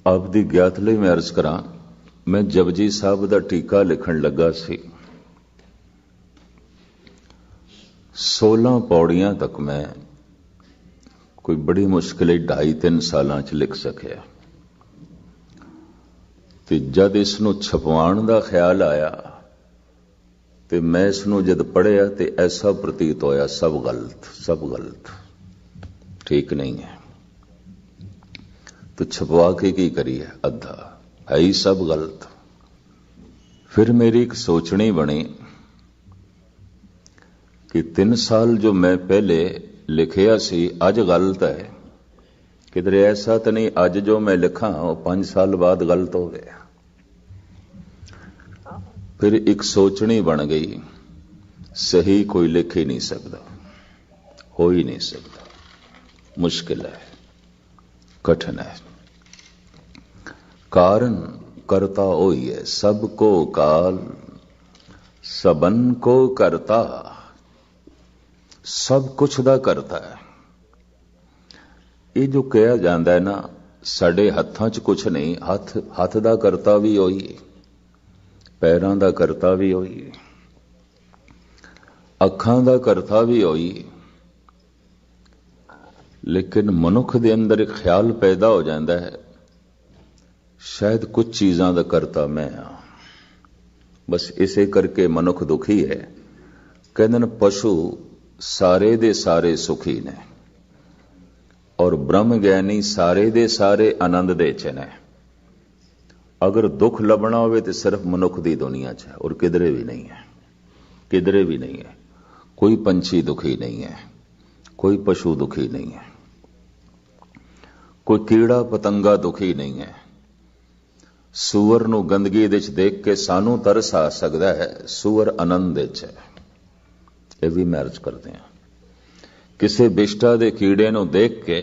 ਆਪ ਦੀ ਗਿਆਤ ਲਈ ਮੈਂ ਅਰਜ਼ ਕਰਾਂ, ਮੈਂ ਜਪਜੀ ਸਾਹਿਬ ਦਾ ਟੀਕਾ ਲਿਖਣ ਲੱਗਾ ਸੀ। 16 ਪੌੜੀਆਂ ਤੱਕ ਮੈਂ ਕੋਈ ਬੜੀ ਮੁਸ਼ਕਿਲ 2.5-3 ਸਾਲਾਂ 'ਚ ਲਿਖ ਸਕਿਆ, ਤੇ ਜਦ ਇਸ ਨੂੰ ਛਪਵਾਉਣ ਦਾ ਖਿਆਲ ਆਇਆ ਤੇ ਮੈਂ ਇਸ ਨੂੰ ਜਦ ਪੜ੍ਹਿਆ ਤੇ ਐਸਾ ਪ੍ਰਤੀਤ ਹੋਇਆ ਸਭ ਗਲਤ, ਠੀਕ ਨਹੀਂ ਹੈ। तो छपवा के की करिए, अद्धा है ही सब गलत। फिर मेरी एक सोचनी बनी कि 3 साल जो मैं पहले लिखिया सी अज गलत है, किधरे ऐसा तो नहीं अज जो मैं लिखा वो 5 साल बाद गलत हो गया। फिर एक सोचनी बन गई, सही कोई लिख ही नहीं सकता, हो ही नहीं सकता, मुश्किल है, कठिन है। कारण करता वही है, सबको काल सबन को करता, सब कुछ दा करता है। ये जो कहा जाता है ना, साडे हत्थां च कुछ नहीं, हथ दा करता भी वही, पैरां दा करता भी वही, अखां दा करता भी वही, लेकिन मनुख दे अंदर एक ख्याल पैदा हो जाता है, शायद कुछ चीज़ां दा करता मैं हाँ। बस इसे करके मनुख दुखी है। कहते हैं पशु सारे दे सारे सुखी ने और ब्रह्म ज्ञानी सारे दे सारे आनंद दे च ने। अगर दुख लभना होवे तो सिर्फ मनुख दी दुनिया च है और किधरे भी नहीं है, किधरे भी नहीं है। कोई पंछी दुखी नहीं है, कोई पशु दुखी नहीं है, कोई कीड़ा पतंगा दुखी नहीं है। सूअर नूं गंदगी दे च देख के सानू तरस आ सकता है, सूअर आनंद दे च है। ये भी मैरिज करते हैं। किसी बिष्टा दे कीड़े नूं देख के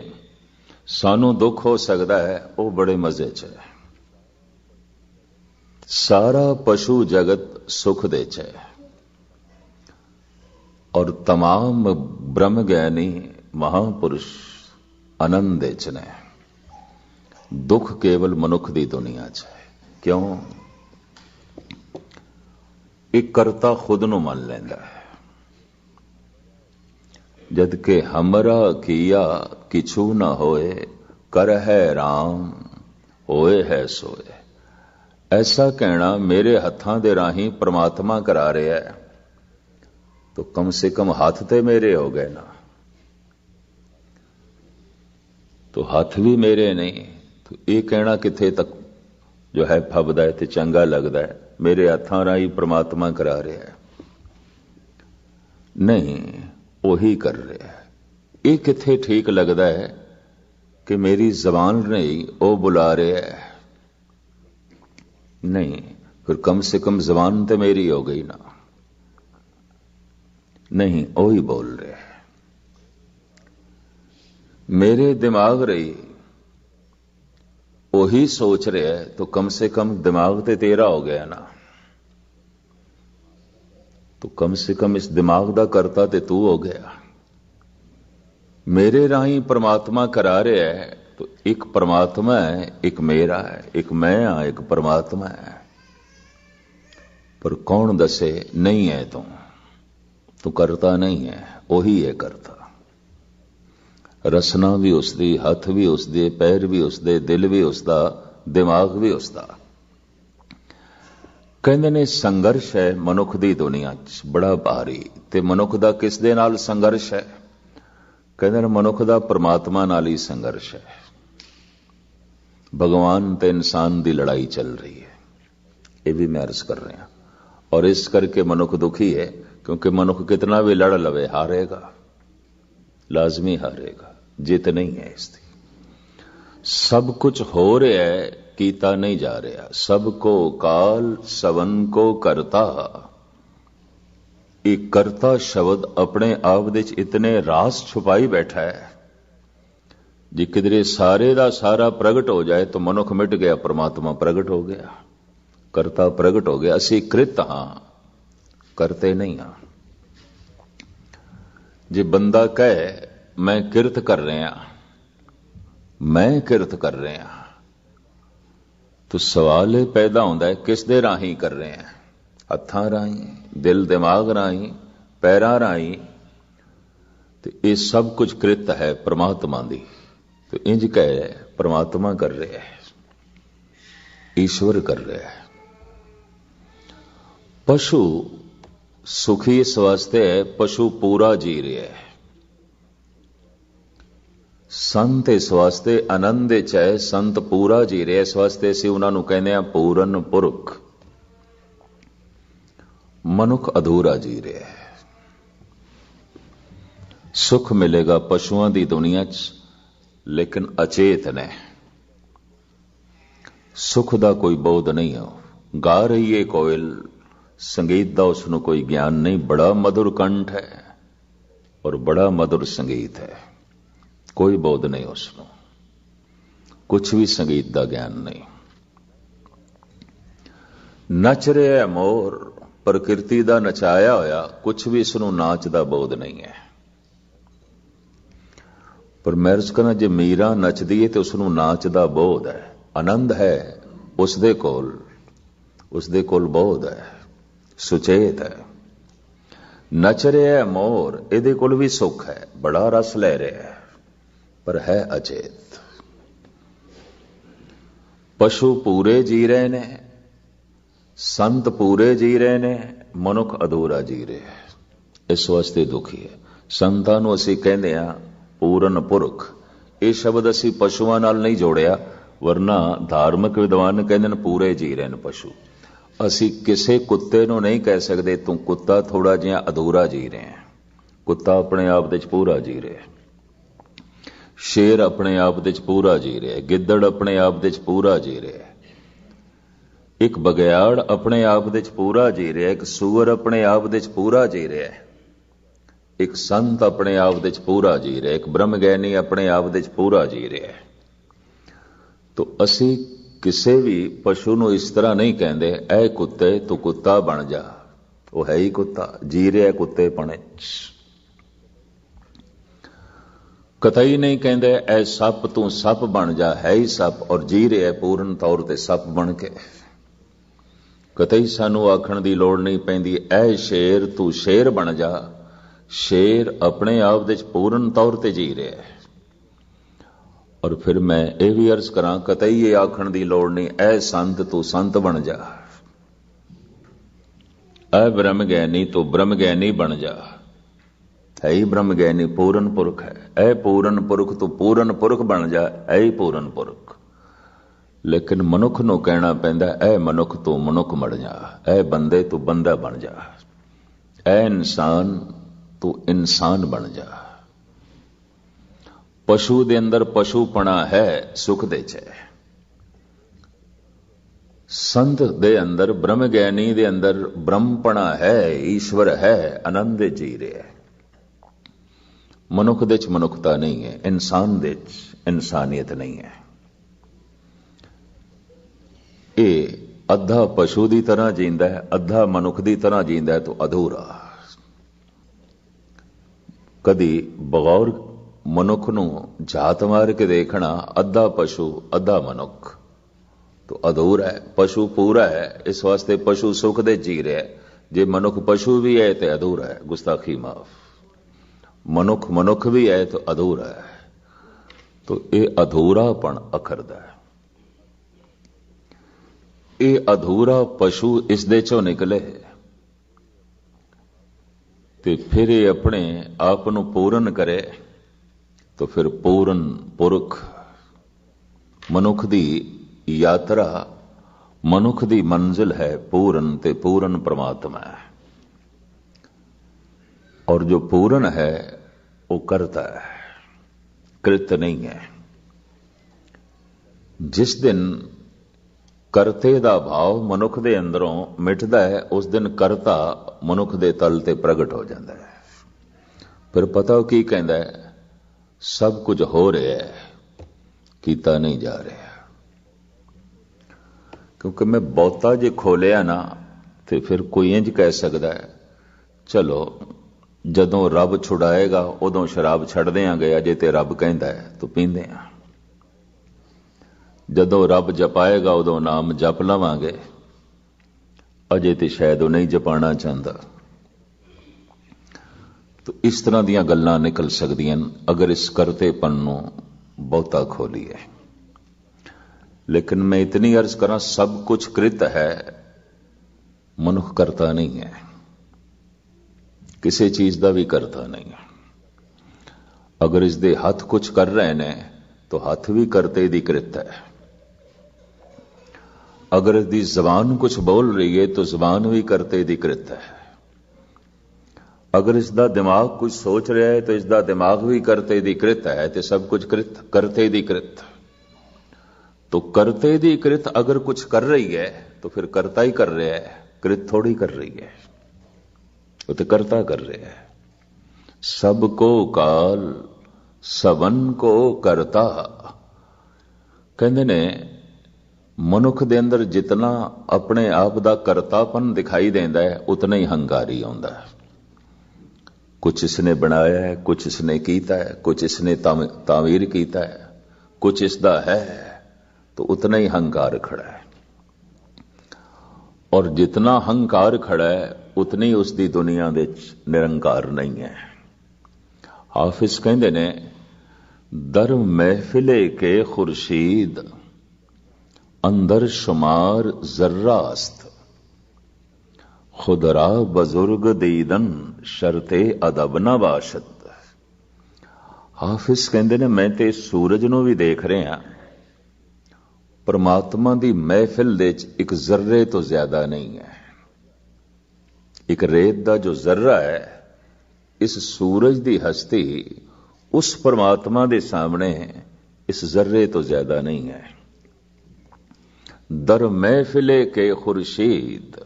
सानू दुख हो सकता है, वो बड़े मजे च है। सारा पशु जगत सुख दे च है और तमाम ब्रह्म ज्ञानी महापुरुष आनंद दे च ने। दुख केवल मनुख दी दुनिया च है। क्यों? एक करता खुद नूं मान लैंदा है, जदकि हमरा किया किछू न होए, कर है राम होए है सोए। ऐसा कहना मेरे हत्थां दे राही परमात्मा करा रहा है, तो कम से कम हाथ ते मेरे हो गए ना। तो हाथ भी मेरे नहीं, तो ये कहना किथे तक जो है फबदा है ते चंगा लगता है, मेरे हत्थां राही परमात्मा करा रहा है। नहीं, वही कर रहा है। ये किथे ठीक लगता है कि मेरी जबान नहीं वो बुला रहा है? नहीं, फिर कम से कम जबान तो मेरी हो गई ना। नहीं, वही बोल रहे हैं। मेरे दिमाग रही वही सोच रहे है, तो कम से कम दिमाग ते तेरा हो गया ना। तो कम से कम इस दिमाग दा करता ते तू हो गया। मेरे राही परमात्मा करा रहा है, तो एक परमात्मा है, एक मेरा है, एक मैं हाँ, एक परमात्मा है। पर कौन दसे नहीं है तू करता नहीं है, वही है करता। रसना भी उसदी, हथ भी उसदे, पैर भी उसदे, दिल भी उसदा, दिमाग भी उसदा। कहंदे ने संघर्ष है मनुख दी दुनिया च बड़ा भारी। ते मनुख दा किस दे नाल संघर्ष है? कहंदे ने मनुख दा परमात्मा नाल ही संघर्ष है। भगवान ते इंसान दी लड़ाई चल रही है। ये भी मैं अर्ज कर रहे हैं। और इस करके मनुख दुखी है, क्योंकि मनुख कितना भी लड़ लवे हारेगा, लाजमी हारेगा, जित नहीं है इसकी। सब कुछ हो रहा है, कीता नहीं जा रहा। सबको काल सबन को करता। एक करता शब्द अपने आप दे इतने रास छुपाई बैठा है, जे किधरे सारे दा सारा प्रगट हो जाए तो मनुख मिट गया, परमात्मा प्रगट हो गया, करता प्रगट हो गया। असी कृत हां, करते नहीं हां। जे बंदा कहे मैं किरत कर रहा, मैं किरत कर रहा, तो सवाल ये पैदा होता है किस दे राही कर रहे हैं, हत्थां राही, दिल दिमाग राही, पैरां राही। तो ये सब कुछ कृत है परमात्मा दी। तो इंज कहे परमात्मा कर रहे है, ईश्वर कर रहे है। पशु सुखी इस वास्ते है, पशु पूरा जी रहे है। संत इस वास्ते आनंद च है, संत पूरा जी रहे। इस वास्ते असीं उन्हां नूं कहने आ पूरन पुरख। मनुख अधूरा जी रहा है। सुख मिलेगा पशुओं की दुनिया च, लेकिन अचेत ने, सुख का कोई बोध नहीं हो। गा रही है कोयल, संगीत का उसनों कोई ज्ञान नहीं। बड़ा मधुर कंठ है और बड़ा मधुर संगीत है, कोई बोध नहीं उसनों, कुछ भी संगीत का ज्ञान नहीं। नच रहा है मोर, प्रकृति का नचाया होया, कुछ भी इसनों नाच का बोध नहीं है। पर मैं अर्ज करना, जे मीरा नचदी है तो उसनों नाच का बोध है, आनंद है, उसदे कोल बोध है, सुचेत है। नच रहा है मोर, इहदे कोल भी सुख है, बड़ा रस ले रहा है, पर है अचेत। पशु पूरे जी रहे ने, संत पूरे जी रहे ने, मनुख अधूरा जी रहे है। इस वास्ते दुखी है। संतां नूं असीं कहंदे आ पूरन पुरख। ये शब्द असीं पशुआं नाल नहीं जोड़िया, वरना धार्मिक विद्वान कहंदे ने पूरे जी रहे ने पशु। असीं किसे कुत्ते नूं नहीं कह सकदे तूं कुत्ता थोड़ा जिहा अधूरा जी रहे है। कुत्ता अपने आप दे पूरा जी रहे है, शेर अपने आप दे पूरा जी रहे है, गिद्दड़ अपने आप दे पूरा जी रहे है, एक बगयाड़ अपने आप दे पूरा जी रहा है, एक सूअर अपने आप दे पूरा जी रहा है, एक संत अपने आप दे पूरा जी रहा है, एक ब्रह्म ज्ञानी अपने आप दे पूरा जी रहा है। तो असी किसी भी पशु नूं इस तरह नहीं कहते ऐ कुत्ते तू कुत्ता बन जा, वो है ही कुत्ता, जी रहा है कुत्ते पने। कतई नहीं कहते ऐ सप तू सप बन जा, है ही सप और जी रहा है पूर्ण तौर पर सप बन के। कतई सानू आखण की लोड़ नहीं पैंदी ऐ शेर तू शेर बन जा, शेर अपने आप दे पूर्ण तौर पर जी रहा है। और फिर मैं ये भी अर्ज करा, कतई ये आखण की लोड़ नहीं ऐ संत तू संत बन जा, ऐ ब्रह्म ज्ञानी तू ब्रह्म ज्ञानी बन जा, है ही ब्रह्म ज्ञानी पूरन पुरख है। ऐ पूरन पुरख तू पूरन पुरख बन जा, ऐ ही पूरन पुरख। लेकिन मनुख नूं कहना पैंदा ऐ मनुख तू मनुख बन जा, ऐ बंदे तू बंदा बन जा, ऐ इंसान तू इंसान बन जा। पशु दे अंदर पशुपना है, सुख दे च है। संत दे अंदर ब्रह्म ज्ञानी दे अंदर ब्रह्मपना है, ईश्वर है, आनंद जी रहे है। मनुख दे च मनुखता नहीं है, इंसान दे च इंसानियत नहीं है। ये अद्धा पशु की तरह जींदा है, अद्धा मनुख की तरह जींदा है, तो अधूरा। कदी बगौर मनुख नूं झात मार के देखना, अद्धा पशु अद्धा मनुख, तो अधूरा है। पशु पूरा है, इस वास्ते पशु सुख दे जी रहा है। जे मनुख पशु भी है तो अधूरा है, गुस्ताखी माफ। मनुख मनुख भी है तो अधूरा है। तो ये अधूरापन अखरदा है। ये अधूरा पशु इस दे चों निकले ते फिर ये अपने आप नूं पूरन करे, तो फिर पूरन पुरख। मनुख दी यात्रा, मनुख दी मंजिल है पूरन ते पूरन परमात्मा है। और जो पूरन है वो करता है, कृत नहीं है। जिस दिन करते दा भाव मनुख दे अंदरों मिटदा है, उस दिन करता मनुख दे तल ते प्रगट हो जाता है। फिर पता की कहता है, सब कुछ हो रहा है, कीता नहीं जा रहा। क्योंकि मैं बहुता जे खोलिया ना, तो फिर कोई इंज कह सकता है चलो जदों रब छुड़ाएगा उदों शराब छड़ देंगे, अजे ते रब कहता है तो पींदे हैं। ਜਦੋਂ ਰੱਬ ਜਪਾਏਗਾ ਉਦੋਂ ਨਾਮ ਜਪ ਲਵਾਂਗੇ, ਅਜੇ ਤੇ ਸ਼ਾਇਦ ਉਹ ਨਹੀਂ ਜਪਾਣਾ ਚਾਹੁੰਦਾ। ਤੋ ਇਸ ਤਰ੍ਹਾਂ ਦੀਆਂ ਗੱਲਾਂ ਨਿਕਲ ਸਕਦੀਆਂ ਅਗਰ ਇਸ ਕਰਤੇਪਨ ਨੂੰ ਬਹੁਤਾ ਖੋਲੀਏ। ਲੇਕਿਨ ਮੈਂ ਇਤਨੀ ਅਰਜ਼ ਕਰਾਂ, ਸਭ ਕੁਝ ਕ੍ਰਿਤ ਹੈ, ਮਨੁੱਖ ਕਰਤਾ ਨਹੀਂ ਹੈ, ਕਿਸੇ ਚੀਜ਼ ਦਾ ਵੀ ਕਰਤਾ ਨਹੀਂ ਹੈ। ਅਗਰ ਇਸ ਦੇ ਹੱਥ ਕੁਝ ਕਰ ਰਹੇ ਨੇ ਤਾਂ ਹੱਥ ਵੀ ਕਰਤੇ ਦੀ ਕ੍ਰਿਤ ਹੈ। ਅਗਰ ਇਸ ਦੀ ਜ਼ਬਾਨ ਕੁਝ ਬੋਲ ਰਹੀ ਹੈ ਤਾਂ ਜ਼ਬਾਨ ਵੀ ਕਰਤੇ ਦੀ ਕ੍ਰਿਤ ਹੈ। ਅਗਰ ਇਸ ਦਾ ਦਿਮਾਗ ਕੁਝ ਸੋਚ ਰਿਹਾ ਹੈ ਤਾਂ ਇਸ ਦਾ ਦਿਮਾਗ ਵੀ ਕਰਤੇ ਦੀ ਕ੍ਰਿਤ ਹੈ। ਤੇ ਸਭ ਕੁਝ ਕ੍ਰਿਤ, ਕਰਤੇ ਦੀ ਕ੍ਰਿਤ। तो करते दी कृत अगर कुछ कर रही है तो फिर करता ही कर रहा है, कृत थोड़ी कर रही है, वो तो करता कर रहा है। सबको काल सबन को करता। कहते ने मनुख दे अंदर जितना अपने आप दा करतापन दिखाई देंदा है उतना ही हंकारी आउंदा है। कुछ इसने बनाया है, कुछ इसने कीता है, कुछ इसने तामीर कीता है, कुछ इसदा है, तो उतना ही हंकार खड़ा है। और जितना हंकार खड़ा है उतनी उसकी दुनिया दे निरंकार नहीं है। हाफिज कहते ने दर महफिले के खुर्शीद अंदर शुमार जर्रास्त, खुदरा बुजुर्ग दीदन शर्ते अदब न बाशद। हाफिज कहते ने मैं ते सूरज नूं भी देख रहा, परमात्मा दी महफिल दे एक जर्रे तो ज्यादा नहीं है। एक रेत दा जो जर्रा है, इस सूरज दी हस्ती उस परमात्मा दे सामने इस जर्रे तो ज्यादा नहीं है। दर महफिले के खुर्शीद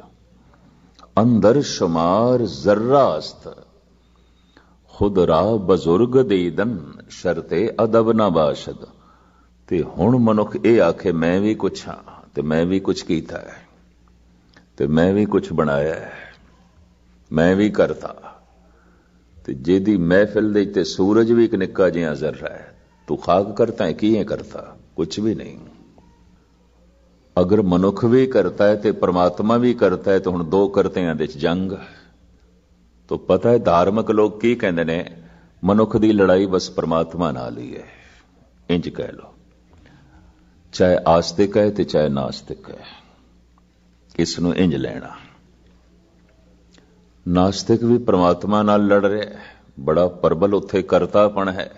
अंदर शुमार जर्रास्त, खुद रा बुजुर्ग दीदन शर्ते अदब न बाशद। ते हुण मनुख ये आखे मैं भी कुछ हाँ, ते मैं भी कुछ कीता है, ते मैं भी कुछ बनाया है, मैं भी करता। ते जेदी महफिल दे ते सूरज भी एक निक्का जिहा जर्रा है, तू खाक करता है, की करता? कुछ भी नहीं। अगर मनुख भी करता है ते परमात्मा भी करता है तो हुण दो करतियां दे जंग। तो पता है धार्मिक लोग की कहंदे ने, मनुख दी लड़ाई बस परमात्मा नाल ही है। इंज कह लो, चाहे आस्तिक है ते चाहे नास्तिक है, इसनूं इंज लेना। नास्तिक भी परमात्मा नाल लड़ रहा है, बड़ा प्रबल उत्थे करतापन है।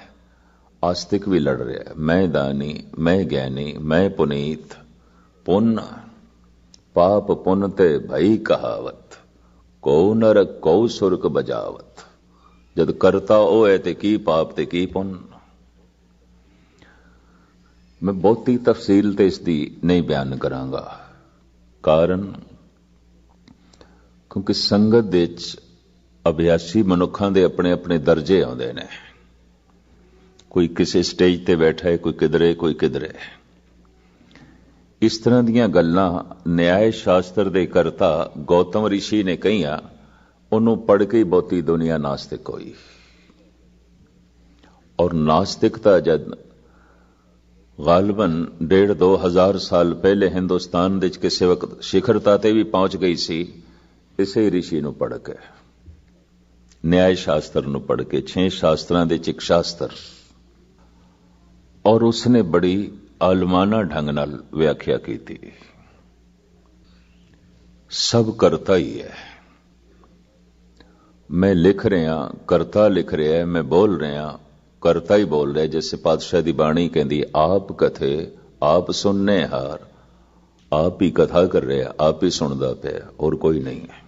आस्तिक भी लड़ रहा है, मैं दानी, मैं ज्ञानी, मैं पुनीत, पुण्य पाप पुण्य ते भई कहावत, को नरक को सुरक बजावत। जद करता ओ है ते की पाप ते की पुण्य। मैं बहुती तफसील ते इसकी नहीं बयान करांगा, कारण क्योंकि संगत दे अभ्यासी मनुखां दे अपने अपने दर्जे आउंदे ने। कोई किसी स्टेज ते बैठा है, कोई किधरे, कोई किधरे। इस तरह दीयां गल्लां न्याय शास्त्र दे करता गौतम ऋषि ने कहियां, उन्हों पढ़ के ही बहुती दुनिया नास्तिक होई। और नास्तिकता जद गालबन 1,500-2,000 साल पहले हिंदुस्तान दे किसी वक्त शिखरता ते भी पहुंच गई सी, इसे ऋषि नूं पढ़ के, न्याय शास्त्र नूं पढ़ के, 6 शास्त्रां दे एक शास्त्र। और उसने बड़ी आलमाना ढंग नाल व्याख्या की थी। सब करता ही है। मैं लिख रहा, करता लिख रहा है, मैं बोल रहा, करता ही बोल रहा है। जैसे पातशाह दी बाणी कहती, आप कथे आप सुनने हार, आप ही कथा कर रहे, आप ही सुनदा पिया, और कोई नहीं है।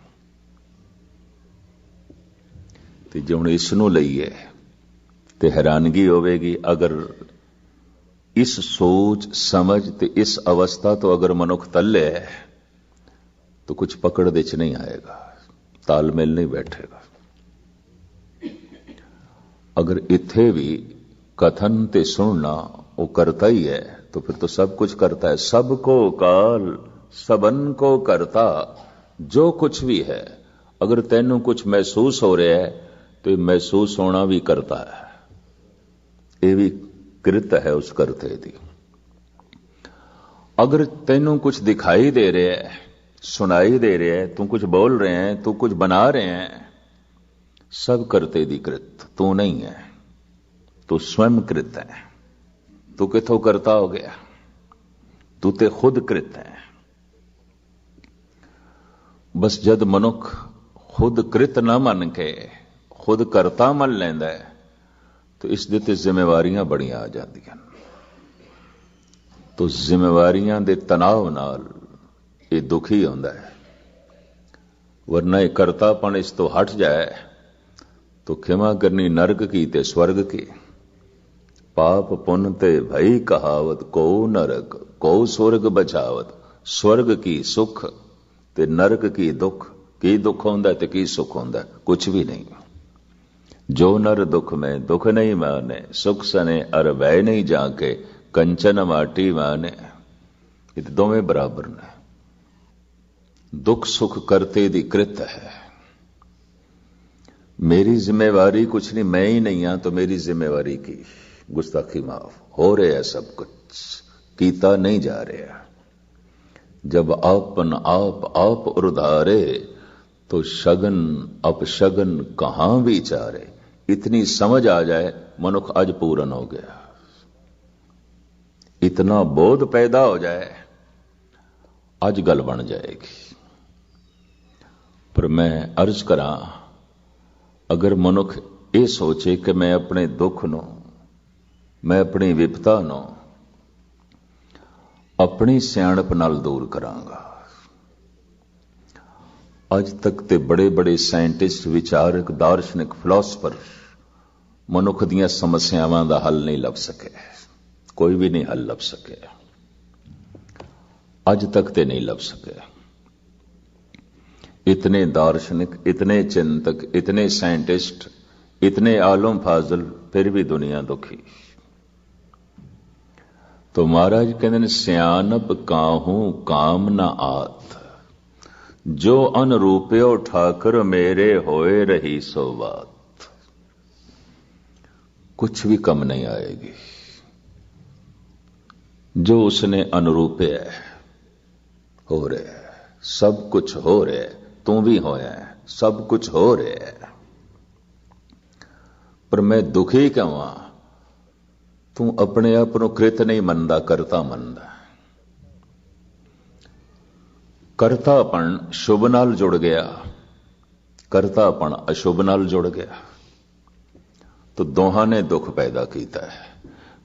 ते जे हुण इस नूं लईए ते हैरानगी होवेगी। अगर इस सोच समझ ते इस अवस्था तो अगर मनुख तले है तो कुछ पकड़ दे च नहीं आएगा, तालमेल नहीं बैठेगा। अगर इत्थे भी कथन ते सुनना वो करता ही है तो फिर तो सब कुछ करता है। सबको काल सबन को करता। जो कुछ भी है, अगर तैनू कुछ महसूस हो रहा है तो महसूस होना भी करता है, ये भी कृत है उस करते दी। अगर तैनू कुछ दिखाई दे रहा है, सुनाई दे रहा है, तू कुछ बोल रहे हैं, तू कुछ बना रहे हैं, सब करते दी कृत, तू नहीं है, तू स्वयं कृत है। तू किथों करता हो गया? तू ते खुद कृत है। बस जद मनुख खुद कृत ना मन के खुद करता मन लैंदा है तो इस दे ते जिम्मेवारियां बड़ियां आ जांदियां। तो जिम्मेवारियां दे तनाव नाल ये दुखी होंदा है। वरना ये करतापन इस तो हट जाए तो खिमा करनी नरक की ते स्वर्ग की। पाप पुन ते भई कहावत, को नरक को स्वर्ग बचावत। स्वर्ग की सुख ते नरक की दुख। की दुख होंदा ते की सुख होंदा? कुछ भी नहीं। जो नर दुख में दुख नहीं माने, सुख सने अर वह नहीं जाके, कंचन माटी माने। ये दोवें बराबर ने। दुख सुख करते दी कृत है। मेरी जिम्मेवारी कुछ नहीं, मैं ही नहीं हां तो मेरी जिम्मेवारी की गुस्ताखी माफ हो रहा है। सब कुछ कीता नहीं जा रहा। जब आपन आप उधारे तो शगन अपशगन कहां विचारे। इतनी समझ आ जाए मनुख आज पूर्ण हो गया। इतना बोध पैदा हो जाए आज गल बन जाएगी। पर मैं अर्ज करा, अगर मनुख ये सोचे कि मैं अपने दुख नो, मैं अपनी विपता नो अपनी सियाणप नाल दूर करांगा। अज तक ते बड़े बड़े साइंटिस्ट, विचारक, दार्शनिक, फिलोसफर मनुख दीयां समस्यावां दा हल नहीं लभ सके। कोई भी नहीं हल लभ सके। अज तक ते नहीं लभ सके। इतने दार्शनिक, इतने चिंतक, इतने साइंटिस्ट, इतने आलम फाजल, फिर भी दुनिया दुखी। तो महाराज कहते हैं, सियानप काहू काम न आत, जो अनरूप्यो ठाकर मेरे होए रही सो बात। कुछ भी कम नहीं आएगी। जो उसने अनुरूपे है हो रहा है, सब कुछ हो रहा है, तू भी होया है, सब कुछ हो रहा है। पर मैं दुखी क्यों हां? तू अपने आप को कृत नहीं मनदा, करता मनदा। करतापन शुभ नाल जुड़ गया, करतापन अशुभ नाल जुड़ गया तो दोहां ने दुख पैदा किया है।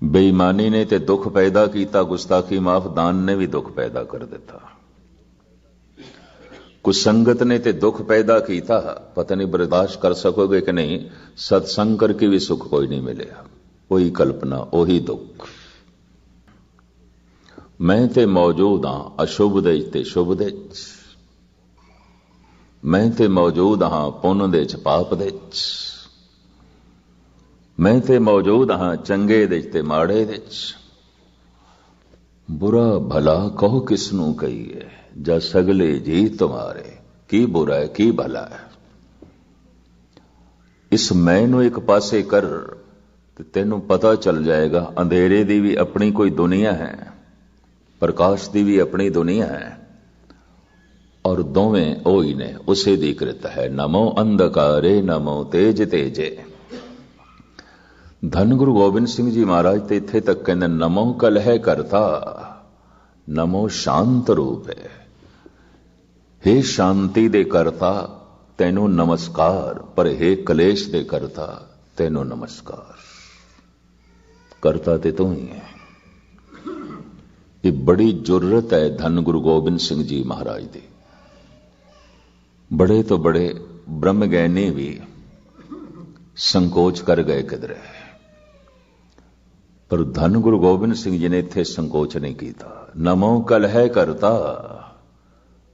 बेईमानी ने ते दुख पैदा किया, गुस्ताखी माफ दान ने भी दुख पैदा कर दिता। कुसंगत ने ते दुख पैदा किया, पता नहीं बर्दाश्त कर सकोगे कि नहीं। सत्संग करके भी सुख कोई नहीं मिलेगा। वही कल्पना, वही दुख। मैं ते मौजूद हां अशुभ दे ते शुभ दे। मैं ते मौजूद हां पुन दे च पाप दे। मैं ते मौजूद हां चंगे दे ते माड़े दे। बुरा भला कहो किसनू कहिए, जा सगले जी तुम्हारे। की बुरा है की भला है। इस मैं नू एक पासे कर ते तेनू पता चल जाएगा अंधेरे दी भी अपनी कोई दुनिया है, प्रकाश दी भी अपनी दुनिया है, और दोवें ओही ने उसे दी कृत है। नमो अंधकारे नमो तेज तेजे। धन गुरु गोबिंद सिंह जी महाराज ते इत्थे तक कहंदे, नमो कलह करता नमो शांत रूप है। हे शांति दे करता तेनू नमस्कार, पर हे कलेश दे करता तेनू नमस्कार। करता ते तू ही है। ये बड़ी जरूरत है धन गुरु गोबिंद सिंह जी महाराज दी। बड़े तो बड़े ब्रह्मज्ञानी भी संकोच कर गए किधरे, पर धन गुरु गोबिंद सिंह जी ने इत्थे संकोच नहीं किया। नमो कलह करता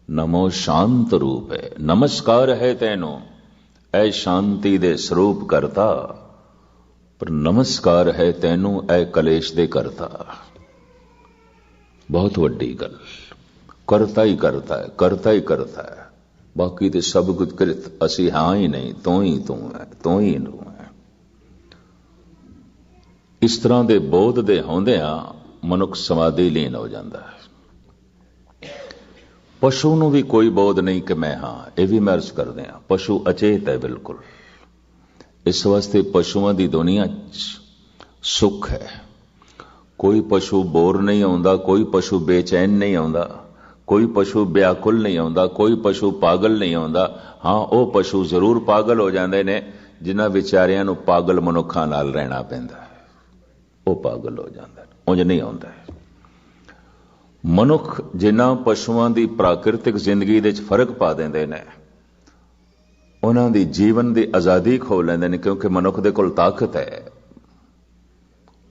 नमो शांत रूप है। नमस्कार है तेनू ऐ शांति दे स्वरूप करता, पर नमस्कार है तेनू ऐ कलेश दे करता। बहुत वड्डी गल। करता ही करता है, करता ही करता है। बाकी तो सब कुछ कृत, असी हां ही नहीं, तू ही तू है, तू ही तू है। इस तरह दे बोध दे होंदियां मनुख समाधि लीन हो जाता है। ਪਸ਼ੂ ਨੂੰ ਵੀ ਕੋਈ ਬੋਧ ਨਹੀਂ ਕਿ ਮੈਂ ਹਾਂ, ਇਹ ਵੀ ਮੈਂ ਅਰਜ਼ ਕਰਦੇ ਹਾਂ। ਪਸ਼ੂ ਅਚੇਤ ਹੈ ਬਿਲਕੁਲ। ਇਸ ਵਾਸਤੇ ਪਸ਼ੂਆਂ ਦੀ ਦੁਨੀਆ 'ਚ ਸੁੱਖ ਹੈ। ਕੋਈ ਪਸ਼ੂ ਬੋਰ ਨਹੀਂ ਆਉਂਦਾ, ਕੋਈ ਪਸ਼ੂ ਬੇਚੈਨ ਨਹੀਂ ਆਉਂਦਾ, ਕੋਈ ਪਸ਼ੂ ਵਿਆਕੁਲ ਨਹੀਂ ਆਉਂਦਾ, ਕੋਈ ਪਸ਼ੂ ਪਾਗਲ ਨਹੀਂ ਆਉਂਦਾ। ਹਾਂ, ਉਹ ਪਸ਼ੂ ਜ਼ਰੂਰ ਪਾਗਲ ਹੋ ਜਾਂਦੇ ਨੇ ਜਿਨ੍ਹਾਂ ਵਿਚਾਰਿਆਂ ਨੂੰ ਪਾਗਲ ਮਨੁੱਖਾਂ ਨਾਲ ਰਹਿਣਾ ਪੈਂਦਾ ਹੈ, ਉਹ ਪਾਗਲ ਹੋ ਜਾਂਦੇ ਨੇ, ਉਂਝ ਨਹੀਂ ਆਉਂਦਾ। ਮਨੁੱਖ ਜਿਨ੍ਹਾਂ ਪਸ਼ੂਆਂ ਦੀ ਪ੍ਰਾਕਿਰਤਿਕ ਜ਼ਿੰਦਗੀ ਦੇ ਵਿੱਚ ਫਰਕ ਪਾ ਦਿੰਦੇ ਨੇ, ਉਹਨਾਂ ਦੀ ਜੀਵਨ ਦੀ ਆਜ਼ਾਦੀ ਖੋ ਲੈਂਦੇ ਨੇ, ਕਿਉਂਕਿ ਮਨੁੱਖ ਦੇ ਕੋਲ ਤਾਕਤ ਹੈ।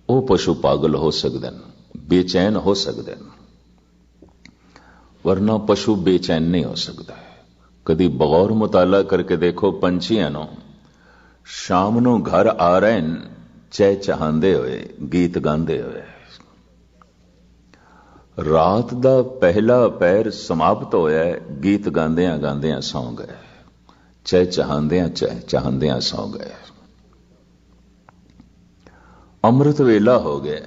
ਉਹ ਪਸ਼ੂ ਪਾਗਲ ਹੋ ਸਕਦੇ ਨੇ, ਬੇਚੈਨ ਹੋ ਸਕਦੇ ਨੇ, ਵਰਨਾ ਪਸ਼ੂ ਬੇਚੈਨ ਨਹੀਂ ਹੋ ਸਕਦਾ। ਕਦੀ ਬਗੌਰ ਮੁਤਾਲਾ ਕਰਕੇ ਦੇਖੋ, ਪੰਛੀਆਂ ਨੂੰ ਸ਼ਾਮ ਨੂੰ ਘਰ ਆ ਰਹੇ ਨੇ ਚਹਿਚਹਾਉਂਦੇ ਹੋਏ, ਗੀਤ ਗਾਉਂਦੇ ਹੋਏ। ਰਾਤ ਦਾ ਪਹਿਲਾ ਪਹਿਰ ਸਮਾਪਤ ਹੋਇਆ, ਗੀਤ ਗਾਉਂਦਿਆਂ ਗਾਉਂਦਿਆਂ ਸੌਂ ਗਏ, ਚਹਿਚਹਾਉਂਦਿਆਂ ਸੌਂ ਗਏ। ਅੰਮ੍ਰਿਤ ਵੇਲਾ ਹੋ ਗਿਆ,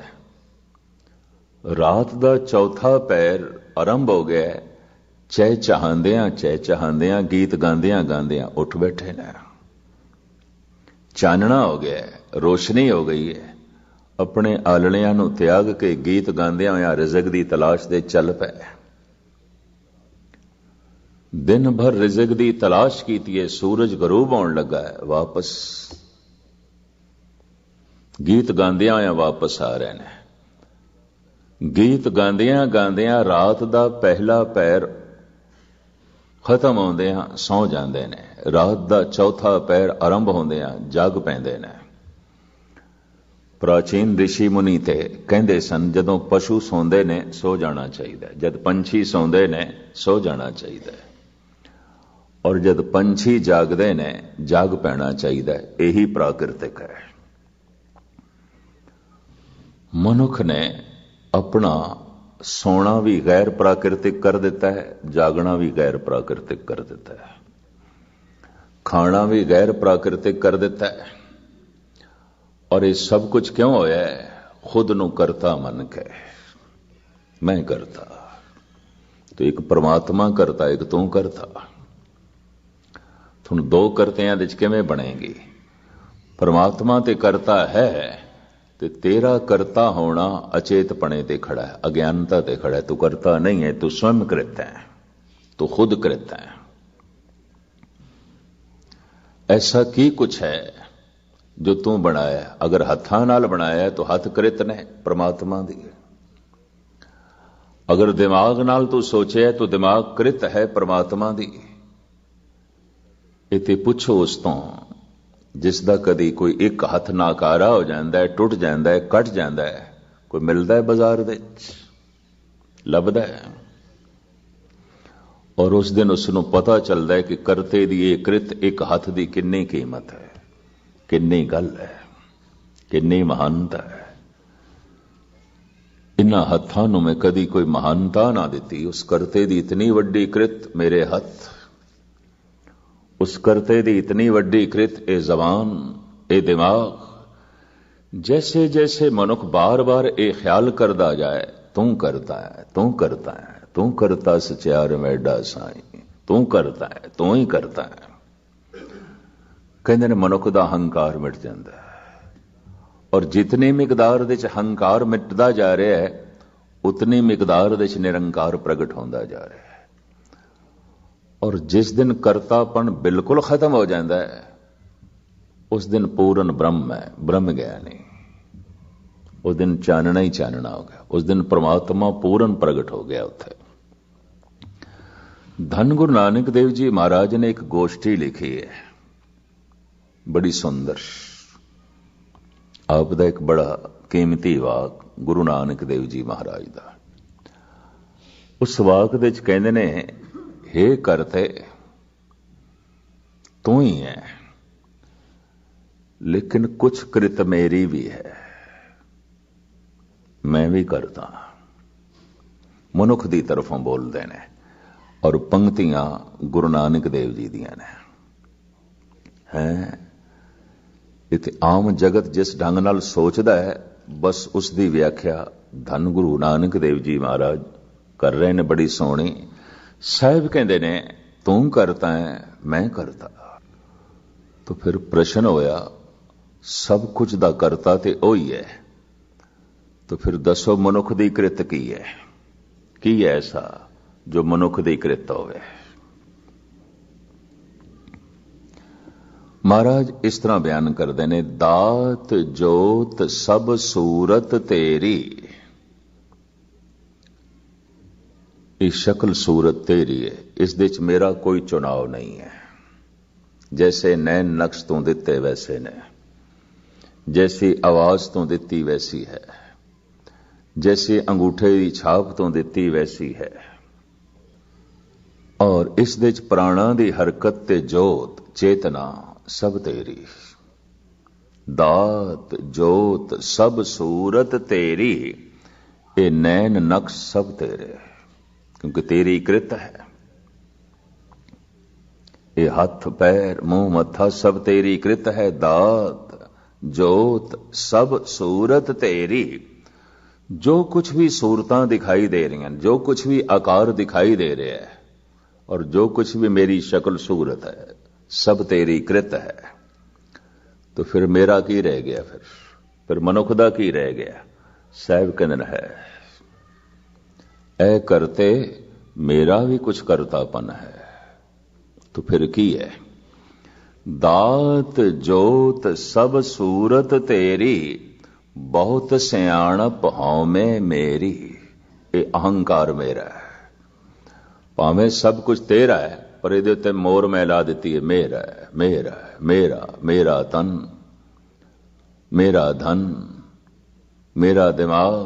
ਰਾਤ ਦਾ ਚੌਥਾ ਪਹਿਰ ਆਰੰਭ ਹੋ ਗਿਆ, ਚਹਿਚਹਾਉਂਦਿਆਂ ਗੀਤ ਗਾਉਂਦਿਆਂ ਉੱਠ ਬੈਠੇ ਨੇ। ਚਾਨਣਾ ਹੋ ਗਿਆ, ਰੋਸ਼ਨੀ ਹੋ ਗਈ ਹੈ। ਆਪਣੇ ਆਲਣਿਆਂ ਨੂੰ ਤਿਆਗ ਕੇ ਗੀਤ ਗਾਉਂਦਿਆਂ ਹੋਇਆਂ ਰਿਜ਼ਕ ਦੀ ਤਲਾਸ਼ ਦੇ ਚੱਲ ਪਏ। ਦਿਨ ਭਰ ਰਿਜ਼ਕ ਦੀ ਤਲਾਸ਼ ਕੀਤੀ ਹੈ, ਸੂਰਜ ਗਰੂਬ ਹੋਣ ਲੱਗਾ ਹੈ, ਵਾਪਸ ਗੀਤ ਗਾਉਂਦਿਆਂ ਹੋਇਆਂ ਵਾਪਸ ਆ ਰਹੇ ਨੇ। ਗੀਤ ਗਾਉਂਦਿਆਂ ਰਾਤ ਦਾ ਪਹਿਲਾ ਪਹਿਰ ਖਤਮ ਹੁੰਦਿਆਂ ਸੌਂ ਜਾਂਦੇ ਨੇ। ਰਾਤ ਦਾ ਚੌਥਾ ਪਹਿਰ ਆਰੰਭ ਹੁੰਦਿਆਂ ਜਾਗ ਪੈਂਦੇ ਨੇ। ਪ੍ਰਾਚੀਨ ਰਿਸ਼ੀ ਮੁਨੀ ਤੇ ਕਹਿੰਦੇ ਸਨ, ਜਦੋਂ ਪਸ਼ੂ ਸੌਂਦੇ ਨੇ ਸੋ ਜਾਣਾ ਚਾਹੀਦਾ, ਜਦ ਪੰਛੀ ਸੌਂਦੇ ਨੇ ਸੋ ਜਾਣਾ ਚਾਹੀਦਾ, ਔਰ ਜਦ ਪੰਛੀ ਜਾਗਦੇ ਨੇ ਜਾਗ ਪੈਣਾ ਚਾਹੀਦਾ। ਇਹੀ ਪ੍ਰਾਕਿਰਤਿਕ ਹੈ। ਮਨੁੱਖ ਨੇ ਆਪਣਾ ਸੌਣਾ ਵੀ ਗੈਰ ਪ੍ਰਾਕਿਰਤਿਕ ਕਰ ਦਿੱਤਾ ਹੈ, ਜਾਗਣਾ ਵੀ ਗੈਰ ਪ੍ਰਾਕਿਰਤਿਕ ਕਰ ਦਿੱਤਾ ਹੈ, ਖਾਣਾ ਵੀ ਗੈਰ ਪ੍ਰਾਕਿਰਤਿਕ ਕਰ ਦਿੱਤਾ ਹੈ। ਔਰ ਇਹ ਸਭ ਕੁਝ ਕਿਉਂ ਹੋਇਆ ਹੈ? ਖੁਦ ਨੂੰ ਕਰਤਾ ਮੰਨ ਕੇ। ਮੈਂ ਕਰਤਾ, ਤੇ ਇੱਕ ਪਰਮਾਤਮਾ ਕਰਤਾ, ਇੱਕ ਤੂੰ ਕਰਤਾ। ਤੁਹਾਨੂੰ ਦੋ ਕਰਤਿਆਂ ਦੇ ਵਿੱਚ ਕਿਵੇਂ ਬਣੇਗੀ? ਪਰਮਾਤਮਾ ਤੇ ਕਰਤਾ ਹੈ, ਤੇ ਤੇਰਾ ਕਰਤਾ ਹੋਣਾ ਅਚੇਤਪਣੇ ਤੇ ਖੜਾ ਹੈ, ਅਗਿਆਨਤਾ ਤੇ ਖੜਾ ਹੈ। ਤੂੰ ਕਰਤਾ ਨਹੀਂ ਹੈ, ਤੂੰ स्वयं कृत है, तू खुद कृत है। ऐसा की कुछ है जो तू बनाया? अगर हत्थां नाल बनाया तो हथ कृत ने परमात्मा दी। अगर दिमाग नाल तू सोचे तो दिमाग कृत है परमात्मा दी। इते पुछो उस तो जिस दा कदी कोई एक हथ नाकारा हो जाता है, टुट जाता है, कट जाता है, कोई मिलता है बाजार दे लभदा है, और उस दिन उसनों पता चलता है कि करते दी ये कृत एक हथ की किन्नी कीमत है, किन्नी गल है, किन्नी महानता है। इन्हां हत्थां नूं मैं कदी कोई महानता ना दिती। उस करते दी इतनी वड्डी कृत मेरे हथ, उस करते दी इतनी वड्डी कृत ए जबान, ए दिमाग। जैसे जैसे मनुख बार बार ए ख्याल करता जाए, तू करता है, तू करता है, तू करता सचियार मैडा साई, तू करता है, तू ही करता है, कहते ने मनुख का हंकार मिट जाता है। और जितनी मिकदार दे च हंकार मिटदा जा रहा है, उतनी मिकदार दे च निरंकार प्रगट होंदा जा रहा है। और जिस दिन करतापन बिल्कुल खत्म हो जाता है, उस दिन पूर्ण ब्रह्म है, ब्रह्म ज्ञानी। उस दिन चानना ही चानना हो गया, उस दिन परमात्मा पूर्ण प्रगट हो गया। उत्थे धन गुरु नानक देव जी महाराज ने एक गोष्ठी लिखी है, बड़ी सुंदर। आप दा एक बड़ा कीमती वाक गुरु नानक देव जी महाराज दा। उस वाक दे च कहंदे ने, हे करते तू ही है, लेकिन कुछ कृत मेरी भी है, मैं भी करता। मनुख दी तरफों बोलते हैं, और पंक्तियां गुरु नानक देव जी दियां ने। हैं इत्थे आम जगत जिस ढंग नाल सोचदा है, बस उसकी व्याख्या धन गुरु नानक देव जी महाराज कर रहे हैं, बड़ी सोहनी। ਸਾਹਿਬ ਕਹਿੰਦੇ ਨੇ ਤੂੰ ਕਰਤਾ ਹੈ ਮੈਂ ਕਰਤਾ। तो फिर प्रश्न होया सब कुछ दा करता ते ओही है, तो फिर दसो मनुख दी कृत की है ऐसा जो मनुख दी कृत होवे। महाराज इस तरह बयान करते ने, दात जोत सब सूरत तेरी, ये शक्ल सूरत तेरी है, इस दे च मेरा कोई चुनाव नहीं है। जैसे नैन नक्श तू दिते वैसे ने, जैसी आवाज तू दिती वैसी है, जैसी अंगूठे की छाप तू दिती वैसी है। और इस दे च प्राणा दी हरकत ते जोत चेतना सब तेरी। दात जोत सब सूरत तेरी, ये नैन नक्श सब तेरे, क्योंकि तेरी कृत है। ये हाथ पैर मुंह मत्था सब तेरी कृत है। दात जोत सब सूरत तेरी, जो कुछ भी सूरतां दिखाई दे रही हैं, जो कुछ भी आकार दिखाई दे रहे हैं, और जो कुछ भी मेरी शक्ल सूरत है, सब तेरी कृत है। तो फिर मेरा की रह गया? फिर मनुख दा की रह गया? साहब कहते है ऐ करते मेरा भी कुछ करतापन है। तो फिर की है? दात जोत सब सूरत तेरी, बहुत सियाणप हौमे मेरी। ये अहंकार मेरा है। भावें सब कुछ तेरा है, पर इहदे उत्ते मोर मैला दिती है, मेरा है, मेरा है, मेरा, मेरा तन, मेरा धन, मेरा दिमाग,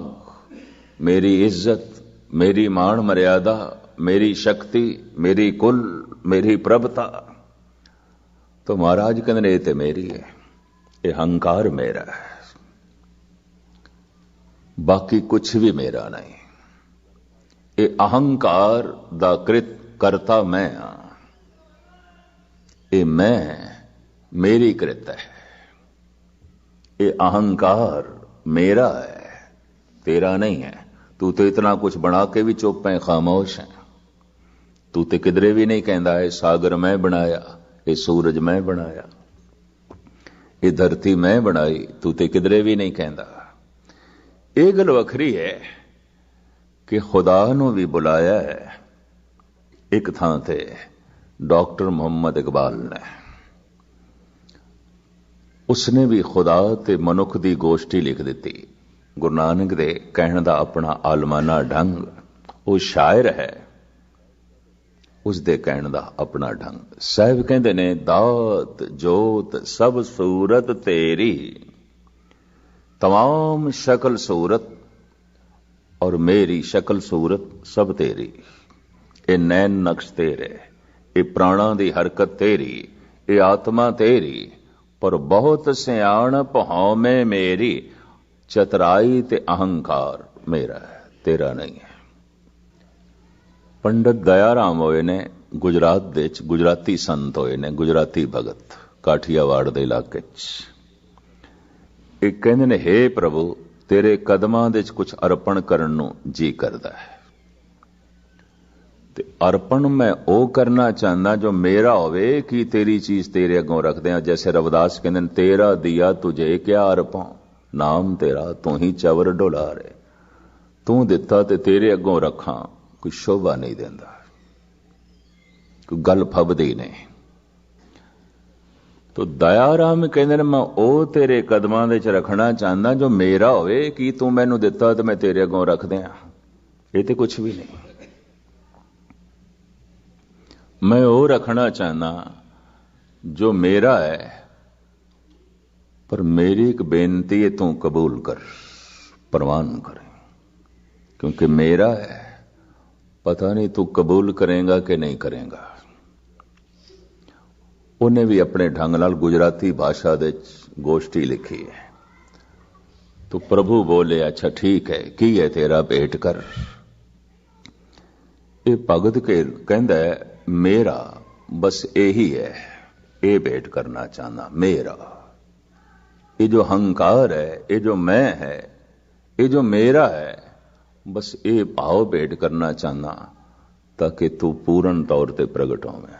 मेरी इज्जत, मेरी मान मर्यादा, मेरी शक्ति, मेरी कुल, मेरी प्रभुता। तो महाराज कहते ये तो मेरी है, ये अहंकार मेरा है, बाकी कुछ भी मेरा नहीं। ये अहंकार दा कृत करता मैं हां, ये मैं मेरी कृत है। ये अहंकार मेरा है, तेरा नहीं है। तू तो इतना कुछ बना के भी चुप है, खामोश है। तू तो किधरे भी नहीं कहता है सागर मैं बनाया, ये सूरज मैं बनाया, ये धरती मैं बनाई, तू तो किधरे भी नहीं कहता। ये गल वखरी है कि खुदा नूं भी बुलाया है एक थां ते डॉक्टर मुहम्मद इकबाल ने। उसने भी खुदा ते मनुख दी गोष्ठी लिख दी। गुरु नानक दे कहण दा अपना आलमाना ढंग, वो शायर है, उसदे कहण दा अपना ढंग। साहिब कहंदे ने दात जोत सब सूरत तेरी, तमाम शक्ल सूरत और मेरी शक्ल सूरत सब तेरी। ये नैन नक्श तेरे, ये प्राणा दी हरकत तेरी, ये आत्मा तेरी, पर बहुत सियाणप हौमे मेरी। चतराई ते अहंकार मेरा है, तेरा नहीं है। पंडित दयाराम होए ने गुजरात दे च, गुजराती संत होए ने, गुजराती भगत काठियावाड़ दे इलाके च। एक कहंदे ने हे प्रभु तेरे कदमां दे च कुछ अर्पण करन नूं जी करदा है, ते अर्पण मैं ओ करना चाहना जो मेरा होवे, कि तेरी चीज तेरे अगों रखदे आ। जैसे रविदास कहंदे ने तेरा दिया तुझे क्या अर्पां, नाम तेरा तू ही चवर डोलारे। तू दिता ते तेरे अगों रखां, कोई शोभा नहीं देंदा, कोई गल फबदी नहीं। तो दयाराम कहंदे ने मैं ओ तेरे कदमां दे च रखना चाहना जो मेरा होवे, कि तू मैनू दिता ते मैं तेरे अगों रख दियां। ये ते कुछ भी नहीं। मैं ओ रखना चाहना जो मेरा है, पर मेरी एक बेनती है तू कबूल कर, प्रवान कर, क्योंकि मेरा है, पता नहीं तू कबूल करेगा कि नहीं करेगा। उन्हें भी अपने ढंग नाल गुजराती भाषा दे गोष्ठी लिखी है। तो प्रभु बोले अच्छा ठीक है, की है तेरा भेंट कर। ये भगत के कहंदा है मेरा बस यही है, ये भेंट करना चाहना मेरा। ये जो अहंकार है, ये जो मैं है, ये जो मेरा है, बस ये भाव भेंट करना चाहना। ताकि तू पूर्ण तौर पर प्रगट होवे,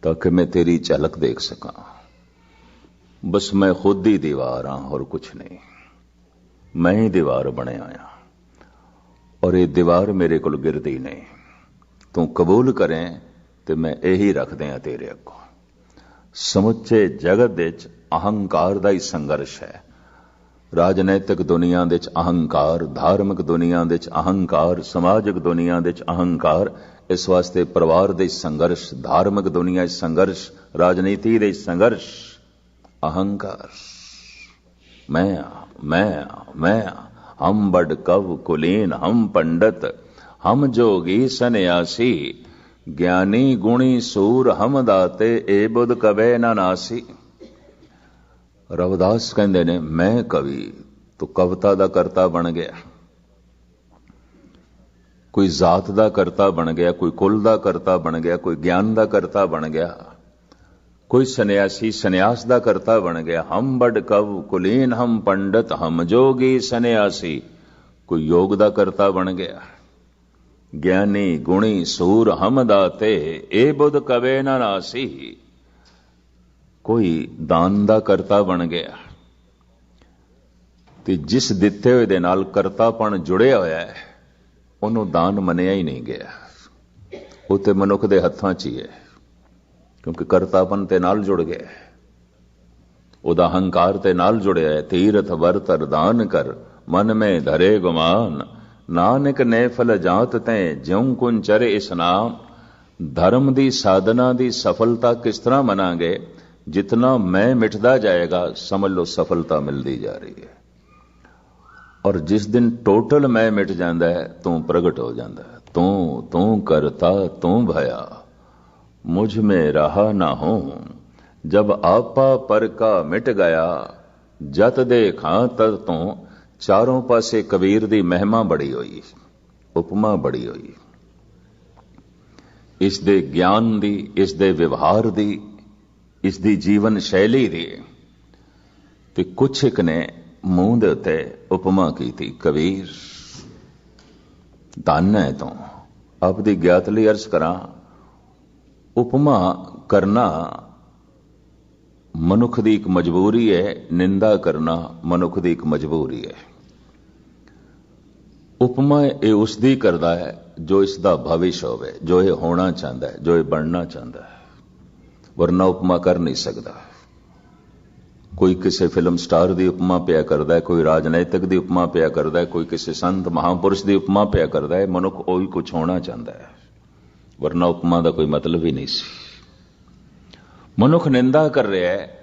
ताकि मैं तेरी झलक देख सका। बस मैं खुद ही दीवार हाँ और कुछ नहीं, मैं ही दीवार बने आया और ये दीवार मेरे को गिरदी नहीं। तू कबूल करें तो मैं यही रख दिया तेरे अगों। समुचे जगत विच अहंकार का ही संघर्ष है। राजनैतिक दुनिया दे च अहंकार, धार्मिक दुनिया दे च अहंकार, समाजिक दुनिया दे च अहंकार। इस वास्ते परिवार दे संघर्ष, धार्मिक दुनिया संघर्ष, राजनीति दे संघर्ष, अहंकार। मैं हम बड़ कव कुलीन, हम पंडित, हम जोगी सन्यासी, ज्ञानी गुणी सूर, हम दाते ए बुध कवे ना नासी। रविदास कहते ने मैं कवि, तो कविता दा करता बन गया, कोई जात दा करता बन गया, कोई कुल दा करता बन गया, कोई ज्ञान दा करता बन गया, कोई सन्यासी सन्यास दा करता बन गया। हम बड़ कव कुलीन, हम पंडित, हम जोगी सन्यासी, कोई योग दा करता बन गया। ज्ञानी गुणी सूर, हम दाते ए बुध कवे ना नासी, कोई दान दा करता बन गया। ते जिस दिते हुए दे नाल करतापन जुड़िया होया है, उन्होंने दान मनिया ही नहीं गया। वो तो मनुख दे हत्थां च ही है, क्योंकि करतापन ते नाल जुड़ गया, उदा अहंकार ते नाल जुड़िया है। तीरथ वर्तर दान कर, मन में धरे गुमान, नानक ने फल जात तैं ज्यों कुन चरे स्नान। धर्म दी साधना दी सफलता किस तरह मनांगे? जितना मैं मिटदा जाएगा समझ लो सफलता मिलती जा रही है। और जिस दिन टोटल मैं मिट जाता है, तू प्रगट हो जाता है। तू करता तू भया, मुझ में रहा ना हो, जब आपा पर का मिट गया, जत देखा तद तू। चारों पासे कबीर दी महिमा बड़ी हुई, उपमा बड़ी हुई, इस दे ज्ञान दी, इस दे व्यवहार दी, इस दी जीवन शैली दी। ते कुछ एक ने मूंह दे उत्ते उपमा की थी। कबीर धन है तू, आप दी ज्ञात लई अर्ज करा। उपमा करना मनुख दी एक मजबूरी है, निंदा करना मनुख दी एक मजबूरी है। उपमा ये उसदी करदा है जो इसदा भविष्य होवे, जो ये होना चाहता है, जो ये बनना चाहता है, वरना उपमा कर नहीं सकता। कोई किसी फिल्म स्टार दी उपमा पिया करदा है, कोई राजनैतिक दी उपमा पिया करदा है, कोई किसी संत महापुरुष दी उपमा पिया करदा है। मनुख कोई कुछ होना चाहता है, वरना उपमा का कोई मतलब ही नहीं सी। मनुख निंदा कर रहा है,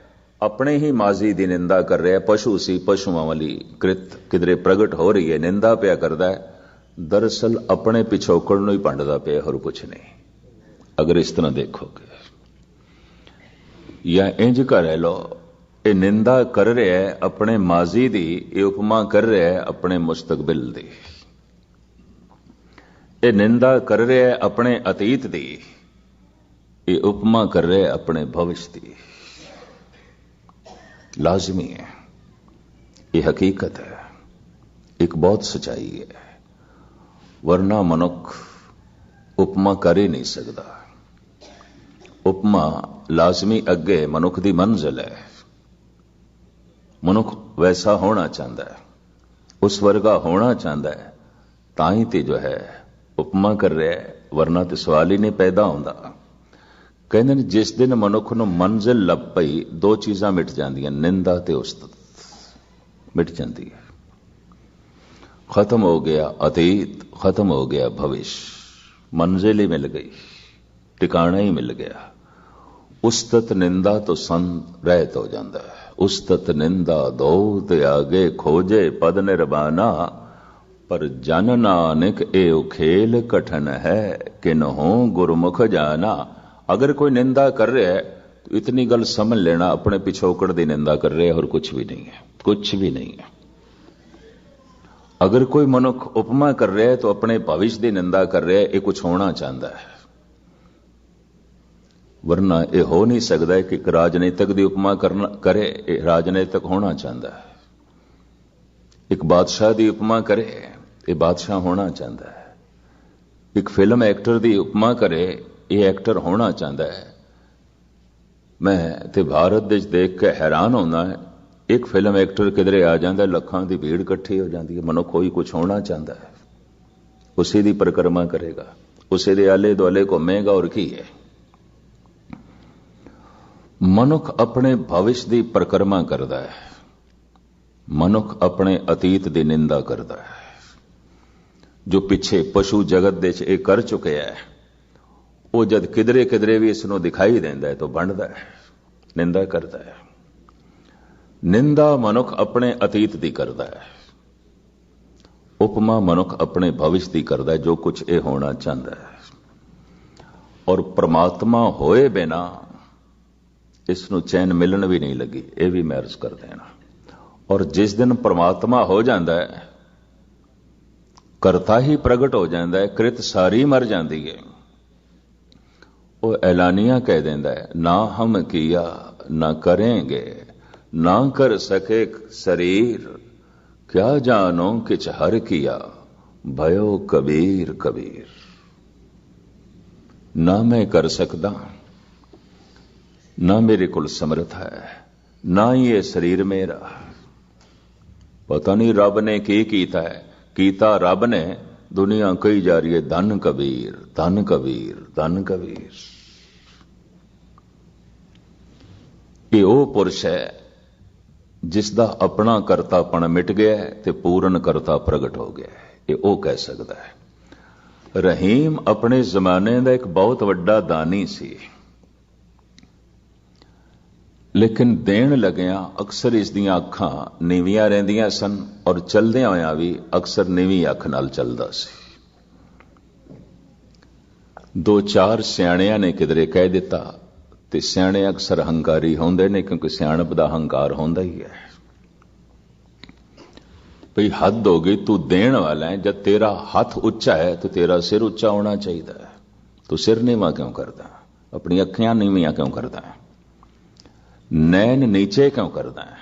अपने ही माजी की निंदा कर रहा है। पशु सी, पशुओं वाली कृत किधरे प्रगट हो रही है, निंदा पिया करता है। दरअसल अपने पिछोकड़ नूं ही भंडदा पिया, और कुछ नहीं। अगर इस तरह देखोगे या इंज कर लो, ये निंदा कर रहा है अपने माजी दी, ये उपमा कर रहा है अपने मुस्तकबिल दी। ये निंदा कर रहा है अपने अतीत दी, ये उपमा कर रहे अपने भविष्य की। लाजमी है, ये हकीकत है, एक बहुत सच्चाई है, वरना मनुख उपमा कर ही नहीं सकता। उपमा लाजमी अगे मनुख की मंजिल है। मनुख वैसा होना चाहता है, उस वर्गा होना चाहता है, ताई ते जो है उपमा कर रहा है, वरना तो सवाल ही नहीं पैदा होता। कहते हैं जिस दिन मनुख नूं मंजिल लभ पई, दो चीज़ां मिट जांदियां, निंदा ते उस्तत मिट जाती है। खत्म हो गया अतीत, खत्म हो गया भविष्य, मंजिल ही मिल गई, ठिकाना ही मिल गया। उस्तत निंदा तो संत रहत हो जाता है। उस्तत निंदा दो ते आगे खोजे पद निर्बाना, पर जन नानक एउ खेल कठन है, किन्हों गुरमुख जाना। अगर कोई निंदा कर रहा है तो इतनी गल समझ लेना, अपने पिछोकड़ की निंदा कर रहे हैं और कुछ भी नहीं है, कुछ भी नहीं है। अगर कोई मनुख उपमा कर रहा है तो अपने भविष्य की निंदा कर रहा है, ये कुछ होना चाहता है, वरना यह हो नहीं सकता है कि राजनीतिक की उपमा करे, राजनीतिक होना चाहता है। एक बादशाह की उपमा करे, ये बादशाह होना चाहता है। एक फिल्म एक्टर की उपमा करे, ये एक्टर होना चाहता है। मैं ते भारत देश देख के हैरान होना है, एक फिल्म एक्टर किधरे आ जाता, लखां की भीड़ इकट्ठी हो जाती है। मनुख कोई कुछ होना चाहता है, उसी की परिक्रमा करेगा, उसी दे आले दुआले घूमेगा। और की है, मनुख अपने भविष्य की परिक्रमा करता है, मनुख अपने अतीत की निंदा करता है। जो पिछे पशु जगत दे च कर चुके है, वो जद किधरे किधरे भी इसनों दिखाई देता है तो बनता है, निंदा करता है। निंदा मनुख अपने अतीत की करता है, उपमा मनुख अपने भविष्य की करता है, जो कुछ ये होना चाहता है। और परमात्मा होए बिना इसनों चैन मिलन भी नहीं लगी, ये भी मैं अर्ज कर देना। और जिस दिन परमात्मा हो जाता है, करता ही प्रगट हो जाता है, कृत सारी मर जाती है। वो ऐलानिया कह देता है, ना हम किया ना करेंगे, ना कर सके शरीर, क्या जानो किच हर किया, भयो कबीर कबीर। ना मैं कर सकता, ना मेरे कुल समर्थ है, ना ये शरीर मेरा। पता नहीं रब ने की कीता है, कीता रब ने। दुनिया कही जा रही है धन कबीर, धन कबीर, धन कबीर। ये वो पुरुष है जिसदा अपना करतापन मिट गया है ते पूर्ण करता प्रगट हो गया है, ये वो कह सकता है। रहीम अपने जमाने का एक बहुत वड्डा दानी सी, लेकिन देन लग्या अक्सर इसदियां अखां नीवियां रहिंदियां सन, और चलदियां होयां भी अक्सर नीवी अख नाल चलदा सी। दो चार सियाणियां ने किधरे कह दिता, ते सियाणे अक्सर हंकारी होंदे ने, क्योंकि सियाणप दा हंकार होंदा ही है। भई हद हो गई, तू देण वाला है, जब तेरा हाथ उच्चा है तो तेरा सिर उच्चा होना चाहिए। तू सिर नीवा क्यों करदा, अपनी अखियां नीवियां क्यों करदा है, नैन नीचे क्यों करदा है?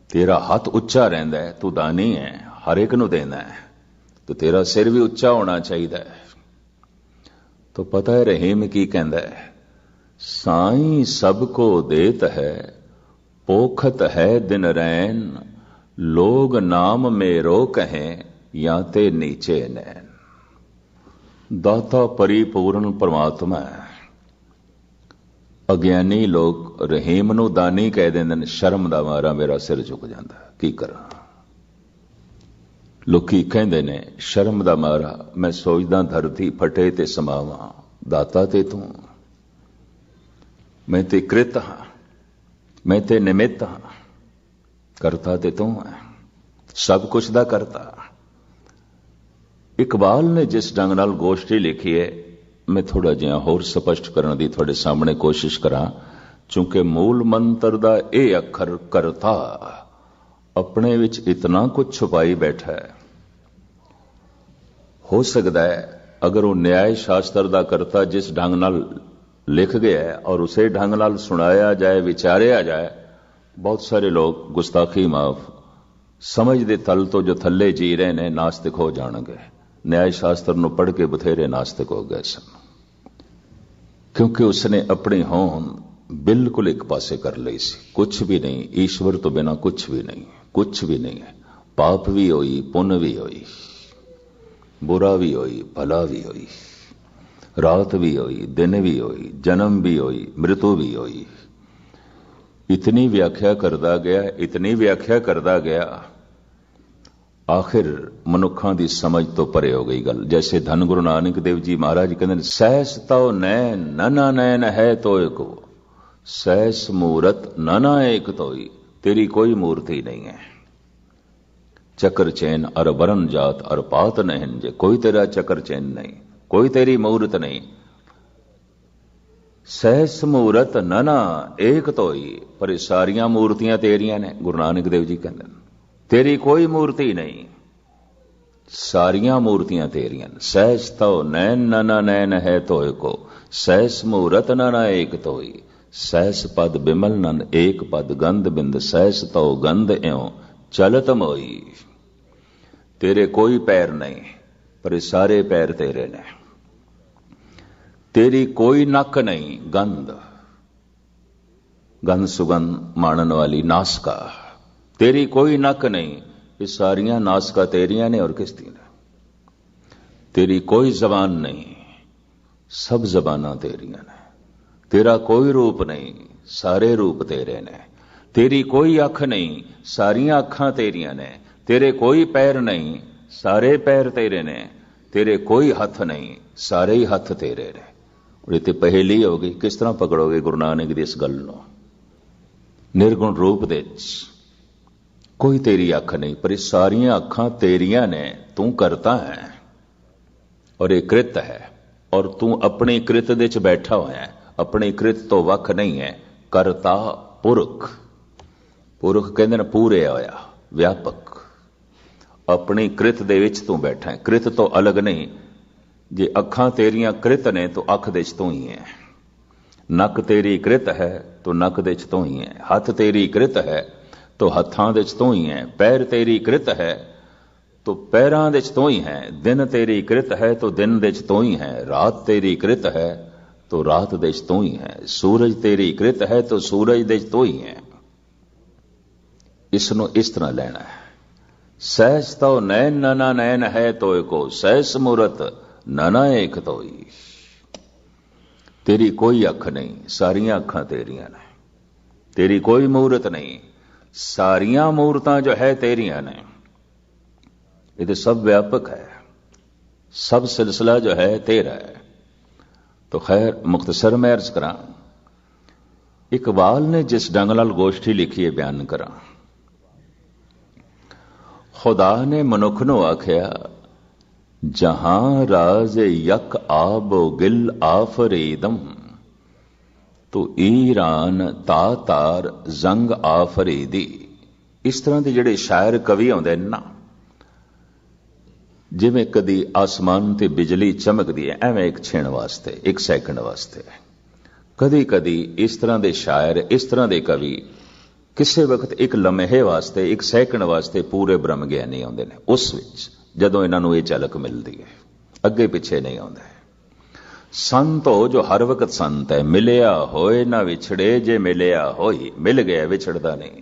तेरा हाथ उच्चा रहिंदा है, तू दानी है, हर एक नूं देंदा है, तो तेरा सिर भी उच्चा होना चाहिए। तो पता है रहीम की कहंदा है, साईं सबको देत है, पोखत है दिन रैन, लोग नाम मेरो कहें, या ते नीचे नैन। दाता परिपूर्ण परमात्मा है। अज्ञानी लोग रहीम नूं दानी कह देंदे, शर्म दा मारा मेरा सिर झुक जांदा, की करा। लोकी कहंदे ने शर्म दा मारा मैं सोचदा धरती फटे ते समावा, दाता ते तू, मैं ते कृत हां, मैं ते निमित्त हां, करता ते तू है, सब कुछ दा करता। इकबाल ने जिस ढंग नाल गोष्ठी लिखी है, मैं थोड़ा जिहा होर स्पष्ट करने की थोड़े सामने कोशिश करा, चूंकि मूल मंत्र दा ये अखर करता अपने विच इतना कुछ छुपाई बैठा है। हो सकता है अगर वो न्याय शास्त्र दा करता जिस ढंग नाल लिख गया है और उसे ढंग नाल सुनाया जाए, विचारिया जाए, बहुत सारे लोग गुस्ताखी माफ समझ दे तल तो जो थले जी रहे ने नास्तिक हो जाणगे। न्याय शास्त्र नूं पढ़ के बथेरे नास्तिक हो गए सन, क्योंकि उसने अपनी होंद बिल्कुल एक पासे कर ली सी। कुछ भी नहीं, ईश्वर तो बिना कुछ भी नहीं, कुछ भी नहीं है। पाप भी होई, पुण्य भी होई, बुरा भी होई, भला भी होई, रात भी होई, दिन भी होई, जन्म भी होई, मृत्यु भी होई। इतनी व्याख्या करता गया, इतनी व्याख्या करता गया, आखिर मनुखा की समझ तो परे हो गई गल। जैसे धन गुरु नानक देव जी महाराज कहते, सहस तो नैन नना नैन है तो को, सहस मूरत नना एक तोई, तेरी कोई मूर्ति नहीं है। चक्र चैन अर वरण जात अर पात नहीं, जे कोई तेरा चक्र चैन नहीं, कोई तेरी मूर्त नहीं। सहस मूरत नना एक तोई, पर सारियां मूर्तियां तेरियां ने। गुरु नानक देव जी कहते तेरी कोई मूर्ति नहीं, सारियां मूर्तियां तेरियां। सहस तो नैन नना नैन है तो को, सहस मूरत नना एक तोई, सहस पद बिमल नन एक पद गंध बिंद, सहस तो गंध एवं चलत मोई। तेरे कोई पैर नहीं, पर ये सारे पैर तेरे ने। तेरी कोई नक नहीं, गंध गंध सुगंध माणन वाली नासका, तेरी कोई नक नहीं, ये सारियां नासका तेरियां ने और किसती ने। तेरी कोई जबान नहीं, सब जबाना तेरियां ने। तेरा कोई रूप नहीं, सारे रूप तेरे ने। तेरी कोई अख नहीं, सारियां अखां तेरियां ने। तेरे कोई पैर नहीं, सारे पैर तेरे ने। तेरे कोई हथ नहीं, सारे ही हथ तेरे ने। और इतनी पहेली होगी, किस तरह पकड़ोगे गुरु नानक दी इस गल नूं। निर्गुण रूप दे कोई तेरी अख नहीं, पर सारियां अखां तेरियां ने। तू करता है और ये कृत है, और तू अपनी कृत दे च बैठा होया है, अपनी कृत तो वख नहीं है। करता पुरख, पुरख कहते ने पूरे होया, व्यापक। अपनी कृत दे विच तू बैठा है, कृत तो अलग नहीं। जे अखां तेरियां कृत ने तो अख दे च तू ही है। नक तेरी कृत है तो नक दे च तू ही है। हथ तेरी कृत है तो हथां दे च तू ही है। पैर तेरी कृत है तो पैरां दे च तू ही है। दिन तेरी कृत है तो दिन दे च तू ही है। रात तेरी कृत है तो रात दे च तू ही है। सूरज तेरी कृत है तो सूरज दे च तू ही है। इसनों इस तरह लेना है। सहज तो नैन नना नैन है तो एको, सहस मूरत नना एक तो ही। तेरी कोई अख नहीं, सारियां अखां तेरियां ने। तेरी कोई मूरत नहीं, सारियां मूरतां जो है तेरियां ने। ये तो सब व्यापक है, सब सिलसिला जो है तेरा है। तो खैर मुख्तसर में अर्ज करा, इकबाल ने जिस ढंग नाल गोष्ठी लिखी है बयान करा। खुदा ने मनुख नूं आख्या, जहां राज यक आबो गिल आफरीदम, तो ईरान तातार जंग आफरीदी। इस तरह के जिहड़े शायर कवि आउंदे ने ना, जिवें कदी आसमान ते बिजली चमकदी है, एवें एक छिण वास्ते, एक सैकंड वास्ते। कदी कदी इस तरह के शायर, इस तरह के कवि किसी वक्त एक लम्हे वास्ते, एक सैकंड वास्ते पूरे ब्रह्म ज्ञानी आउंदे ने। उस विच जदों इन्हां नूं ये झलक मिलदी है, अगे पिछे नहीं आउंदे। संत हो जो हर वक्त संत है, मिलिया होए ना विछड़े, जे मिलिया होई, मिल गया विछड़दा नहीं।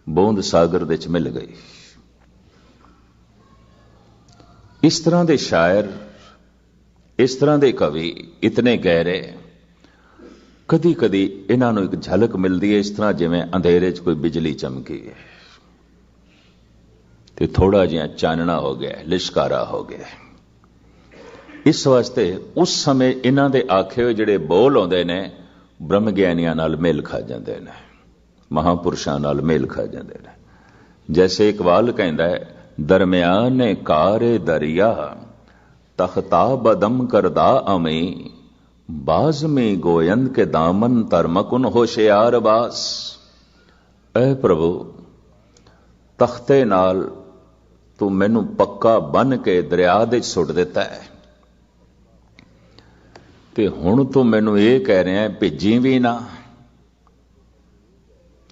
बूंद सागर दे च मिल गई। इस तरह के शायर, इस तरह के कवि इतने गहरे, कदी कदी इन्हां नूं एक झलक मिलती है, इस तरह जिवें अंधेरे च कोई बिजली चमकी है ते थोड़ा जिहा चानना हो गया, लिशकारा हो गया। इस वास्ते उस समय इन्हां दे आखे हुए जिहड़े बोल आउंदे ने, ब्रह्म ज्ञानियां नाल मेल खा जांदे ने, महापुरुषां नाल मेल खा जांदे ने। जैसे इकबाल कहंदा है, दरमियाने कारे दरिया तख्ता बदम करदा अमी, बाज में गोयंद के दामन तरमकुन होशियार बास। ऐ प्रभु, तख्ते नाल तू मैनू पक्का बन के दरिया दे सुट दिता है, ते हुण तू मैनू ये कह रहा है भिजी भी ना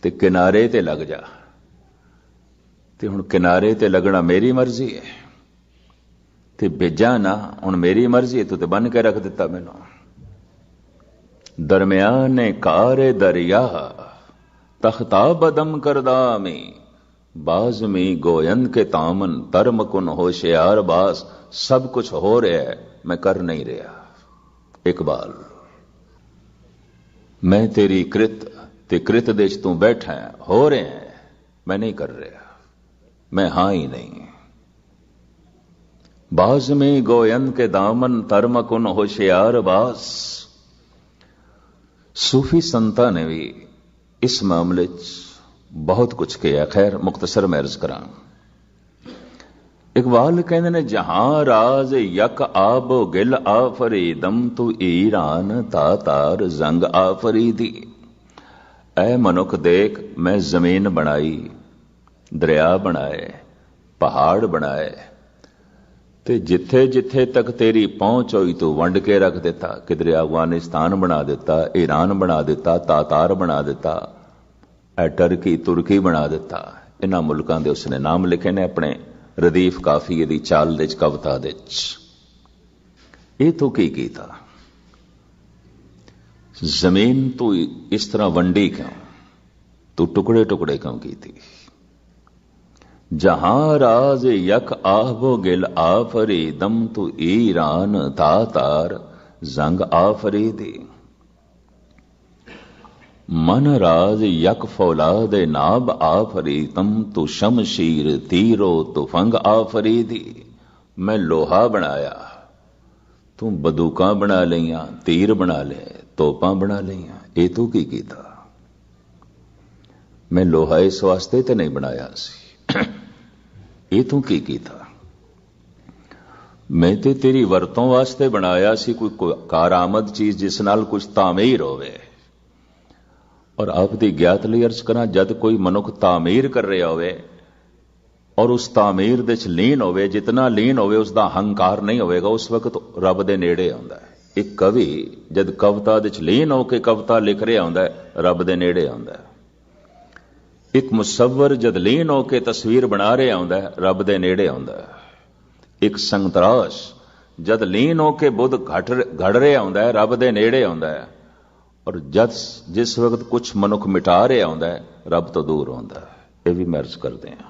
ते किनारे ते लग जा। ते हुण किनारे ते लगना मेरी मर्जी है, ते भिजा ना हुण मेरी मर्जी है, तू ते बन के रख दिता मैनू। दरमियाने कारे दरिया तख्ता बदम करदामी, बाज में गोयंद के तामन तरमकुन होशियार बास। सब कुछ हो रहा है, मैं कर नहीं रहा। इकबाल, मैं तेरी कृत ते कृत देश तू बैठा है, हो रहे हैं, मैं नहीं कर रहा, मैं हां ही नहीं। बाज में गोयंद के दामन तरमकुन होशियार बास। सूफी संता ने भी इस मामले बहुत कुछ किया। खैर मुख्तसर में अर्ज करा, इकबाल कहते ने, जहां राज यक आब गिल आफरीदम, तू ईरान तातार जंग आफरीदी। ऐ मनुख देख, मैं जमीन बनाई, दरिया बनाए, पहाड़ बनाए, ते जिथे जिथे तक तेरी पहुंच हुई तू वंड के रख देता। किधरे अफगानिस्तान बना देता, ईरान बना देता, तातार बना देता, टर्की तुर्की बना देता। इन्हां मुल्कां दे उसने नाम लिखे ने अपने रदीफ काफिये दी चाल दे कविता दे। ਇਹ ਤੂੰ ਕੀ ਕੀਤਾ? ਜ਼ਮੀਨ ਤੂੰ ਇਸ ਤਰ੍ਹਾਂ ਵੰਡੀ ਕਿਉਂ? ਤੂੰ ਟੁਕੜੇ ਟੁਕੜੇ ਕਿਉਂ ਕੀਤੀ? ਜਹਾਂ ਰਾਜ ਯਕ ਆਹਬੋ ਗਿਲ ਆਫਰੀਦਮ ਤੂੰ ਈਰਾਨ ਤਾਤਾਰ ਜ਼ੰਗ ਆਫਰੀਦੀ। मन राज यक फौलाद नाब आफरीतम तू शमशीर तीरो तुफंग आफरीदी। मैं लोहा बनाया, तू बंदूकां बना लिया, तीर बना ले, तोपां बना लिया। ये तू की कीता? मैं लोहा इस वास्ते ते नहीं बनाया सी। ये तू की कीता? मैं ते तेरी वरतों वास्ते बनाया सी, कोई कारामद चीज जिस नाल कुछ तामीर होवे। और आपकी ज्ञात ਲਈ अर्ज करा, जद कोई मनुख तामीर कर रहा होवे और उस तामीर दे च लीन होवे, जितना लीन होवे उसका हंकार नहीं होवेगा, उस वक्त रब दे नेड़े आउंदा है। एक कवि जद कविता दे च लीन होके कविता लिख रहा होंदा है, रब दे नेड़े आउंदा है। एक मुसव्वर जद लीन होके तस्वीर बना रहा होंदा है, रब दे नेड़े आउंदा है। एक संतराश जद लीन होके बुद्ध घड़ रहा होंदा है, रब दे नेड़े आउंदा है। और जद जिस वक्त कुछ मनुख मिटा रहा होंदा है, रब तो दूर होंदा है। ये भी महर्ज करते हैं,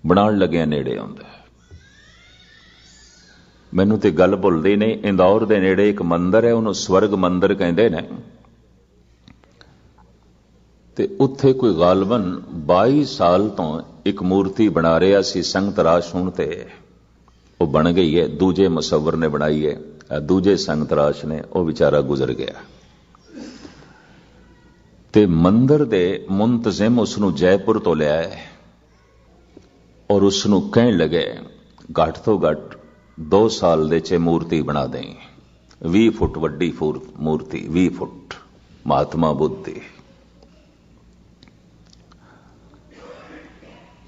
बनाण लगे नेड़े आउंदा है। मैनू तो गल भुलदी नहीं, इंदौर दे नेड़े एक मंदिर है, उन्होंने स्वर्ग मंदिर कहते हैं। ते उत्थे कोई गालबन 22 साल तो एक मूर्ति बना रहा सी, संगत राश होण ते वो बन गई है। दूजे मुसव्वर ने बनाई है, दूजे संगत राश ने, वो बेचारा गुजर गया। ते मंदिर दे मुंतजिम उसनू जयपुर तो लिया है और उसनू कहन लगे घट तो घट 2 साल दे च मूर्ति बना दें, 20 फुट वड्डी मूर्ति, 20 फुट महात्मा बुद्ध दी।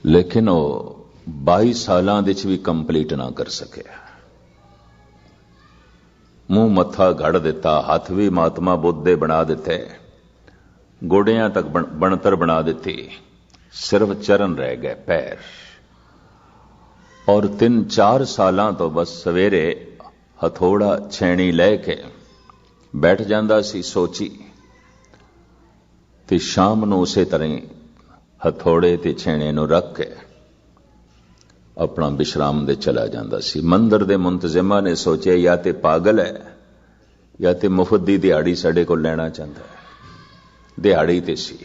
लेकिन वो 22 सालां दे च भी कंप्लीट ना कर सके। मुंह मत्था घड़ दिता, हाथ भी महात्मा बुद्ध दे बना दिते, गोडियां तक बनतर बना दी, सिर्फ चरण रह गए, पैर। और 3-4 सालां तो बस सवेरे हथौड़ा छेणी लैके बैठ जांदा सी सोची, ते शाम नूं उसे तरह हथौड़े ते छेणे नूं रख के अपना विश्राम दे चला जांदा सी। मंदिर दे मुंतजिमा ने सोचे या ते पागल है या ते मुफ्त दी दिहाड़ी साडे कोल लेना चाहता है। दिहाड़ी ते सी,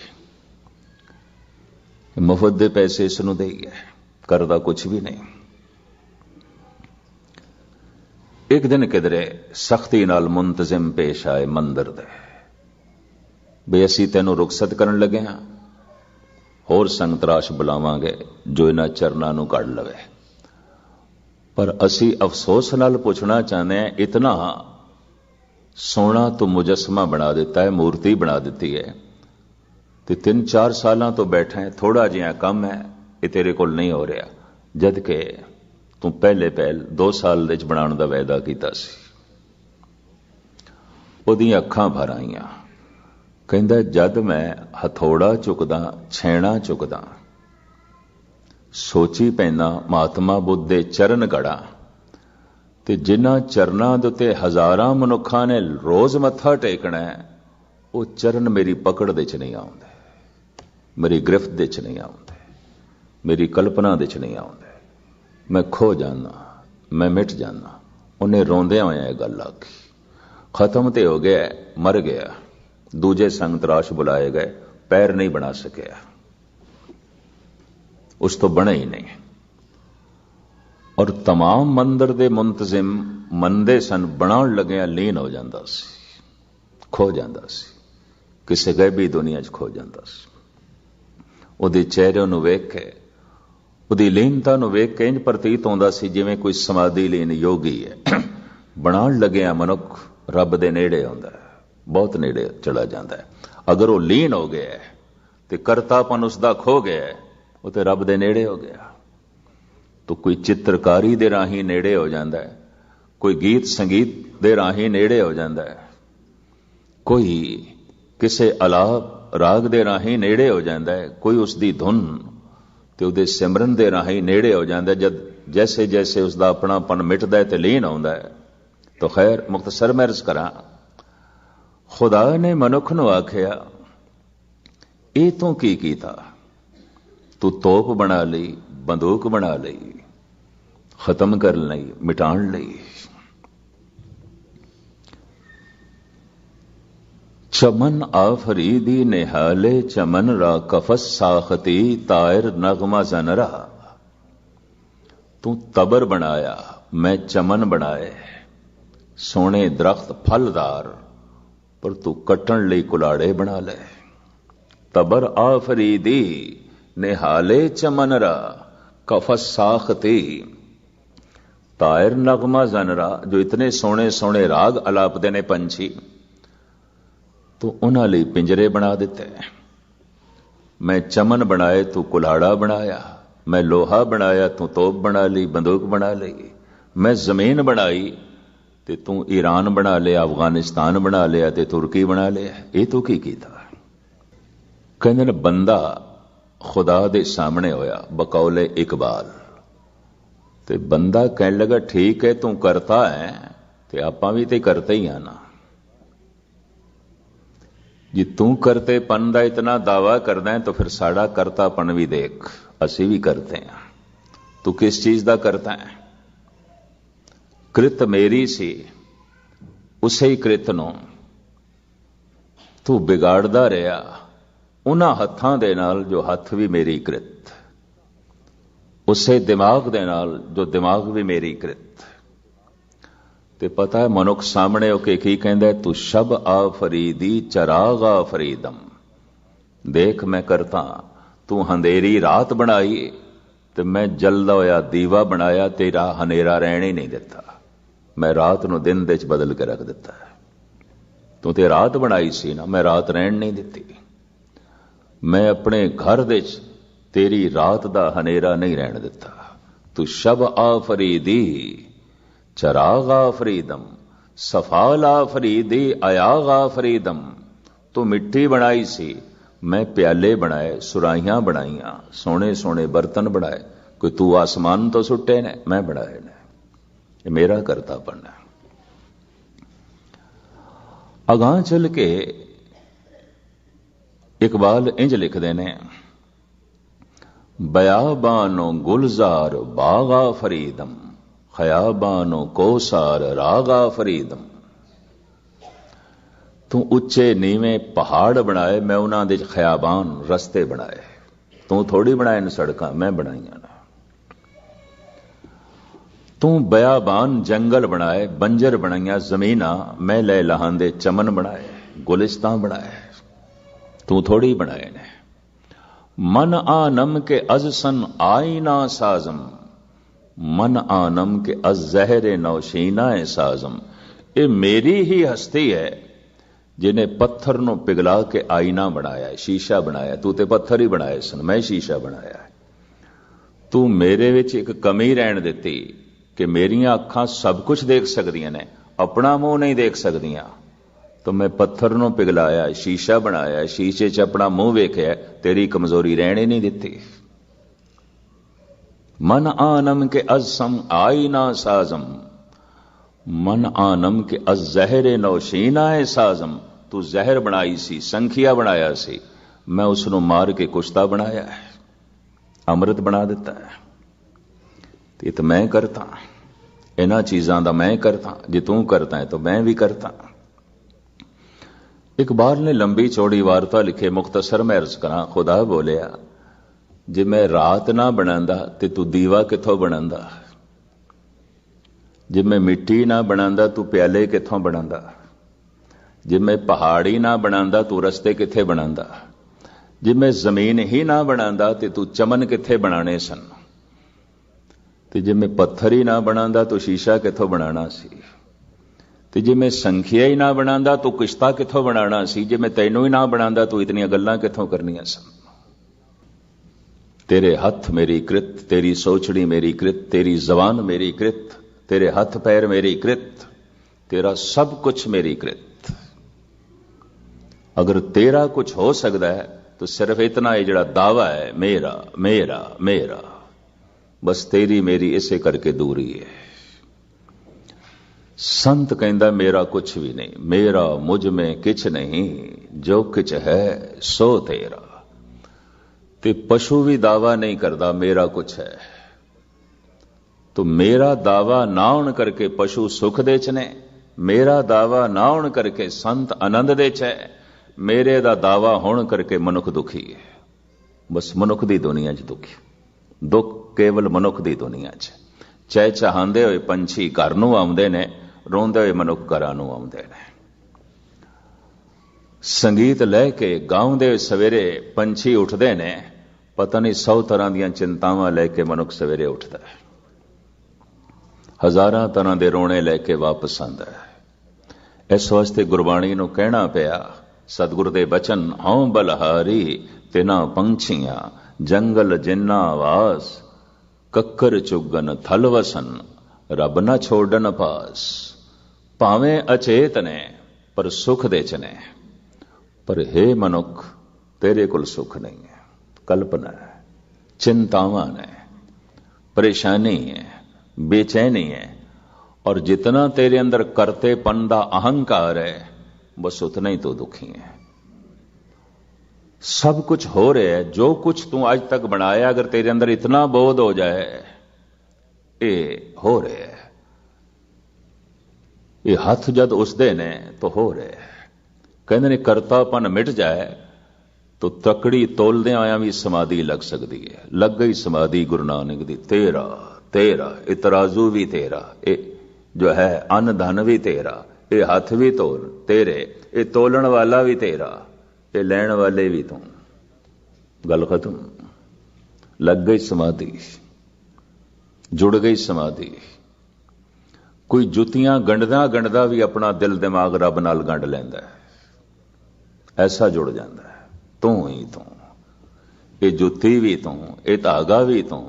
मुफ्त दे पैसे इसनूं दे गए, करदा कुछ भी नहीं। एक दिन किधरे सख्ती नाल मुंतजिम पेश आए मंदिर दे, बे असीं तैनूं रुखसत करन लगे हां, होर संगतराश बुलावांगे जो इन्हां चरनां नूं कढ लवे। पर असीं अफसोस नाल पुछना चाहते हैं, इतना सोना तो मुजस्मा बना दिता है, मूर्ति बना दी है, तो 3-4 साल तो बैठा है, थोड़ा जिहा कम है, ये तेरे कोल नहीं हो रहा, जबकि तू पहले 2 साल दे बनाने का वायदा किया सी। उहदियां अखां भर आईयां, कहंदा जद मैं हथौड़ा चुकदा, छेणा चुकदा, सोची पैंदा महात्मा बुद्ध दे चरण गड़ा, ते जिन्हां चरनां दे उत्ते हज़ारां मनुखां ने रोज मत्था टेकना है, वो चरण मेरी पकड़ दे च नहीं आउंदे, मेरी गिरफ्त दे च नहीं आउंदे, मेरी कल्पना दे च नहीं आउंदे। मैं खो जाना, मैं मिट जाना। उन्हें रोंदियां होया यह गल आखी, खत्म ते हो गया, मर गया। दूजे संगतराश बुलाए गए, पैर नहीं बना सकिया, उस तो बने ही नहीं। और तमाम मंदिर दे मुंतजिम मंदे सन, बनाउण लगिया लीन हो जांदा सी, खो जांदा सी, किसी गैबी दुनिया च खो जांदा सी। उहदे चेहरे नूं वेख के, उहदी लीनता नूं वेख के इंज प्रतीत होंदा सी जिवें कोई समाधि लीन योगी है। बनाउण लगिया मनुख रब दे नेड़े आउंदा है, बहुत नेड़े चला जाता है। अगर वो लीन हो गया तो करतापन उसका खो गया, वो तो रब दे नेड़े हो गया। तो कोई चित्रकारी दे राही नेड़े हो जाता है, कोई गीत संगीत दे राही नेड़े हो जाता है, कोई किसे अलाप राग दे राही नेड़े हो जाता है, कोई उसकी धुन ते उहदे सिमरन दे राही नेड़े हो जाता है। जद जैसे जैसे उसका अपनापन मिटदा है ते लीन आउंदा है, तो खैर मुख्तसर मैं अर्ज करा, खुदा ने मनुख नूं आखिया ਇਹ तू की कीता, तू तोप बना लई, बंदूक बना लई, खत्म कर लई, मिटाण लई। चमन आफरीदी निहाले चमन रा कफस साखती तायर नगमा जनरा। तू तबर बनाया, मैं चमन बनाए, सोने दरख्त फलदार, पर तू कट्टण लई कुलाड़े बना ले। तबर आफरीदी निहाले चमनरा कफस साखती तायर नगमा जनरा। जो इतने सोने सोने राग अलापदे ने पंछी, तो उन्हां लई पिंजरे बना दिते। मैं चमन बनाए, तू कुल्हाड़ा बनाया। मैं लोहा बनाया, तू तोप बना ली, बंदूक बना ली। मैं जमीन बनाई, ते तू ईरान बना लिया, अफगानिस्तान बना लिया, ते तुर्की बना लिया। ये तू की कीता? कहते ने बंदा खुदा दे सामने होया बकौले इकबाल, ते बंदा कहने लगा ठीक है तू करता है, ते आपां भी ते करते ही आना। जी तू करतेपन का इतना दावा करना है तो फिर साड़ा करतापन भी देख, असी भी करते हैं। तू किस चीज का करता है? कृत मेरी सी, उसे ही कृत नूं तू बिगाड़दा रहा उन्हां हत्थां दे नाल जो हथ भी मेरी कृत, उसे दिमाग दे नाल जो दिमाग भी मेरी कृत। ते पता है मनुख सामने होके की कहंदा है, तू शब आफरीदी चराग आफरीदम। देख मैं करता, तू अंधेरी रात बनाई ते मैं जलदा होया दीवा बनाया, तेरा हनेरा रहने ही नहीं दिता। मैं रात नूं दिन दे च बदल के रख दिता है। तू ते रात बनाई सी ना, मैं रात रहन नहीं दिती। मैं अपने घर दे च तेरी रात दा हनेरा नहीं रहन दिता। तू शब आफरीदी चराग आफरीदम, सफाल आफरीदी अयाग आफरीदम। तू मिट्टी बनाई सी, मैं प्याले बनाए, सुराहियां बनाईयां, सोने सोने बर्तन बनाए। कोई तू आसमान तो सुट्टे ने, मैं बनाए ने। ये मेरा करतापन है। अगां चल के इकबाल इंज लिखते ने, बयाबानो गुलजार बागा फरीदम, खयाबानो कोसार रागा फरीदम। तू उच्चे नीवें पहाड़ बनाए, मैं उन्हां दे खयाबान रस्ते बनाए। तू थोड़ी बनाए न सड़कां, मैं बनाईयां ना। तू बयाबान जंगल बनाए, बंजर बनाईयां जमीना, मैं लै लहां दे चमन बनाए, गुलिस्तां बनाए। तू थोड़ी बनाए ने। मन आनम के अजसन आईना साजम, मन आनम के अज जहरे नौशीना साजम। ये मेरी ही हस्ती है जिन्हें पत्थर नूं पिघला के आईना बनाया है, शीशा बनाया। तू ते पत्थर ही बनाए सन, मैं शीशा बनाया है। तू मेरे विच एक कमी रहन दिती कि मेरियां अखां सब कुछ देख सकदियां ने, अपना मुंह नहीं देख सकदियां। तो मैं पत्थर नूं पिघलाया, शीशा बनाया, शीशे च अपना मुंह वेख्या, तेरी कमजोरी रहने नहीं दिती। मन आनम के अजसम आईना साजम, मन आनम के अज जहरे नौशीना साजम। तू जहर बनाई सी, संखिया बनाया सी, मैं उसनूं मार के कुश्ता बनाया है, अमृत बना दिता है। ये तो मैं करता, इन्हां चीजां दा मैं करता। जे तू करता है तो मैं भी करता। इकबाल ने लंबी चौड़ी वार्ता लिखे, मुख्तसर मैं अर्ज करा। खुदा बोलिया, जे मैं रात ना बनांदा ते तू दीवा किथों बनांदा? जे मैं मिट्टी ना बनांदा तू प्याले किथों बनांदा? जे मैं पहाड़ी ना बनांदा तू रस्ते किथे बनांदा? जे मैं जमीन ही ना बनांदा ते तू चमन किथे बनाने सन? ते जे मैं पत्थर ही ना बनांदा तो शीशा किथों बनाना सी? ते जे मैं संखिया ही ना बनांदा तो किश्ता किथों बनाना सी? जे मैं तैनू ही ना बनांदा तो इतनी गल्लां किथों करनियां सन? तेरे हथ मेरी कृत, तेरी सोचड़ी मेरी कृत, तेरी जबान मेरी कृत, तेरे हथ पैर मेरी कृत, तेरा सब कुछ मेरी कृत। अगर तेरा कुछ हो सकता है तो सिर्फ इतना है जड़ा दावा है, मेरा मेरा मेरा। बस तेरी मेरी इसे करके दूरी है। संत कहता मेरा कुछ भी नहीं, मेरा मुझ में किछ नहीं, जो किछ है सो तेरा। ते पशु भी दावा नहीं करता मेरा कुछ है। तो मेरा दावा ना होने करके पशु सुख दे च ने, मेरा दावा ना होने करके संत आनंद दे च है, मेरे दा दावा होने करके मनुख दुखी है। बस मनुख दी दुनिया च दुखी, दुख केवल मनुख दी दुनिया च। चाहे चाहते हुए पंछी घर नूं आउंदे ने, रोंदे हुए मनुख घरां नूं आउंदे ने। संगीत लैके गाउंदे हुए सवेरे पंछी उठते ने, पता नहीं 100 तरह दी चिंतावां लैके मनुख सवेरे उठता है, हजारां तरह दे रोने लैके वापस आंदा है। इस वास्ते गुरबाणी नूं कहना पिया, सतगुर दे बचन हौं बलहारी तिना पंछियां, जंगल जिन्ना वास, कक्कर चुगन थल वसन, रब न छोड़न पास। भावें अचेत ने पर सुख दे च ने, पर हे मनुख तेरे कोल सुख नहीं है, कल्पना है, चिंतावां ने, परेशानी है, बेचैनी है। और जितना तेरे अंदर करतेपन दा अहंकार है, बस उतना ही तो दुखी है। सब कुछ हो रहा है, जो कुछ तू आज तक बनाया, अगर तेरे अंदर इतना बोध हो जाए ये हो रहा है, ये हाथ जद उसदे ने तो हो रहा है। कहते ने करतापन मिट जाए तो तकड़ी तोलदे आया भी समाधि लग सकती है। लग गई समाधि गुरु नानक दी, तेरा तेरा, इतराजू भी तेरा, ये जो है अन्न धन भी तेरा, ये हाथ भी तोल तेरे, ये तोलन वाला भी तेरा, ये लैण वाले भी तू। गल खत्म, लग गई समाधि, जुड़ गई समाधि। कोई जुतियां गंढदा गंढदा भी अपना दिल दिमाग रब नाल गंढ लैंदा है, ऐसा जुड़ जाता है। तू ही तू, ये जुती भी तू, ये धागा भी तू,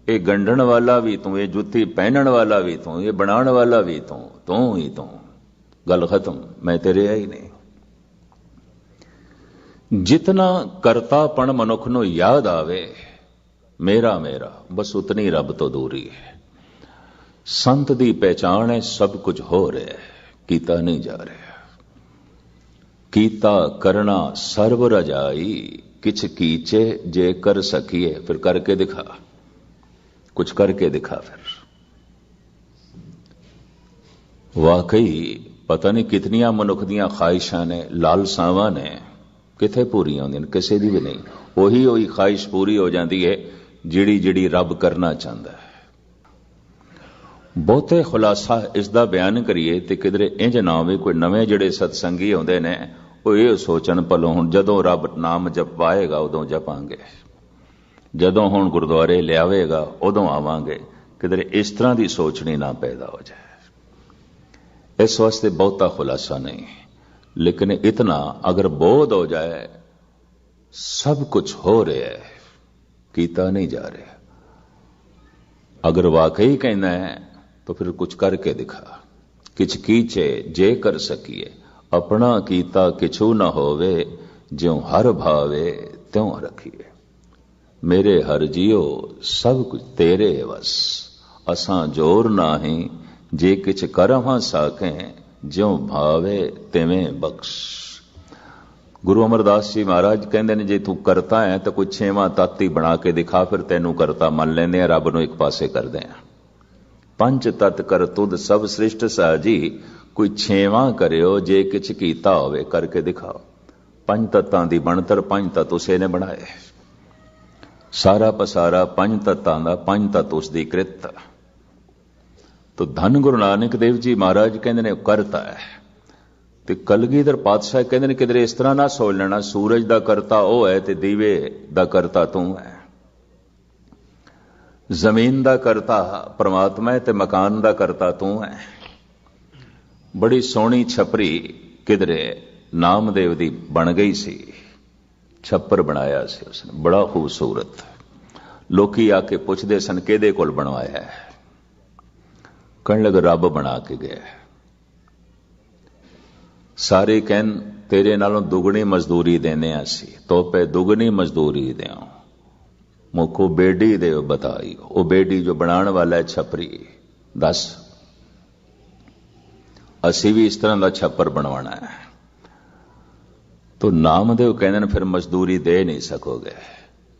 ये गंढण वाला भी तू, ये जुती पहनण वाला भी तू, ये बनाण वाला भी तू, तू ही तू। गल खत्म, मैं तेरे है ही नहीं। जितना करतापन मनुख नूं याद आवे मेरा मेरा, बस उतनी रब तो दूरी है। संत दी पहचान है, सब कुछ हो रहा है, कीता नहीं जा रहा। कीता करना सर्व रजाई, किछ कीचे जे कर सकिए। फिर करके दिखा, कुछ करके दिखा। फिर वाकई पता नहीं कितनियां मनुख दियां ख्वाहिशां ने, लालसावां ने, किथे पूरियां होंदियां, किसी दी भी नहीं। ओही ख्वाहिश पूरी हो जाती है जिहड़ी जिहड़ी रब करना चाहता है। बहुते खुलासा इसका बयान करिए तो किधरे इंज ना होवे कोई नवे जिहड़े सत्संगी होंदे ने वो ये सोचन भलों हुण जदों रब नाम जपाएगा उदों जपांगे, जदों हुण गुरुद्वारे लियावेगा उदों आवांगे। किधरे इस तरह की सोचनी ना पैदा हो जाए। इस वास्ते बहुता खुलासा नहीं, लेकिन इतना अगर बोध हो जाए सब कुछ हो रहा है, कीता नहीं जा रहा। अगर वाकई कहना है तो फिर कुछ करके दिखा। किछ कीचे जे कर सकिए, अपना कीता किछू न होवे, ज्यों हर भावे त्यों रखिए। मेरे हर जियो सब कुछ तेरे वस, असां जोर नाही, जे किछ करवां साकें, ज्यों भावे तिवें बख्श। गुरु अमरदास जी महाराज कहते हैं जे तू करता है तो कोई 6वां तत्त ही बना के दिखा, फिर तेनू करता मन लेंदे, रब नूं एक पासे करदे आ। 5 तत्त कर तुद सब सृष्ट साजी, कोई 6वां करियो जे किछ कीता होवे, करके दिखाओ। 5 तत्तां दी बनतर 5 तत्त उसे ने बनाए, सारा पसारा 5 तत्तां दा, 5 तत्त उसदी कृत। तो धन गुरु नानक देव जी महाराज कहते ने करता है, ते कलगीधर पातशाह कहते ने किधरे इस तरह ना सोच लेना सूरज दा करता वो है ते दीवे दा करता तू है, जमीन दा करता परमात्मा है ते मकान दा करता तू है। बड़ी सोहनी छपरी किधरे नामदेव दी बन गई सी, छप्पर बनाया सी उसने बड़ा खूबसूरत। लोकी आके पुछदे सन किहदे कोल बनवाया है, कहण लगे रब बना के गया। सारे कहन तेरे नालों दुगनी मजदूरी देने असी, तो पे दुगनी मजदूरी देओ, मुखो बेडी दे बताई। वो बेडी जो बनाने वाला है छपरी, दस ਅਸੀਂ ਵੀ ਇਸ ਤਰ੍ਹਾਂ ਦਾ ਛੱਪਰ ਬਣਵਾਣਾ ਹੈ। तो नामदेव कहते हैं फिर मजदूरी दे नहीं सकोगे।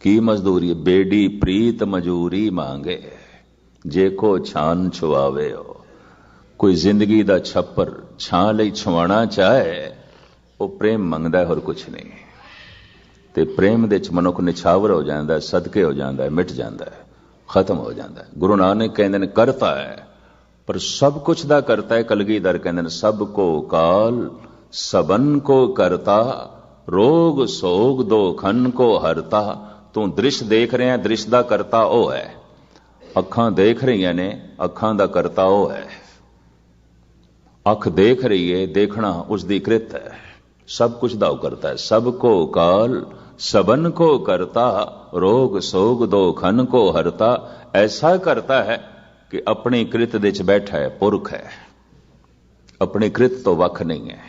की मजदूरी? बेडी प्रीत मजूरी मांगे जे को छान छुआवे हो। कोई जिंदगी दा छप्पर छां लई छुआना चाहे वो प्रेम मंगदा है, होर कुछ नहीं। ते प्रेम दे च मनुख निछावर हो जाता है, सदके हो जाता है, मिट जाता है, खत्म हो जाता है। गुरु नानक कहते हैं करता है, पर सब कुछ दा करता है। कलगीधर कहते हैं सब को काल सबन को करता, रोग सोग दो खन को हरता। तू दृश्य देख रहे हैं, दृश्य दा करता ओ है। अखां देख रही ने, अखां दा करता ओ है। अख देख रही है, देखना उसदी कृत है। सब कुछ दा करता है। सबको काल सबन को करता, रोग सोग दो खन को हरता। ऐसा करता है कि अपनी कृत दे च बैठा है, पुरख है, अपनी कृत तो वख नहीं है।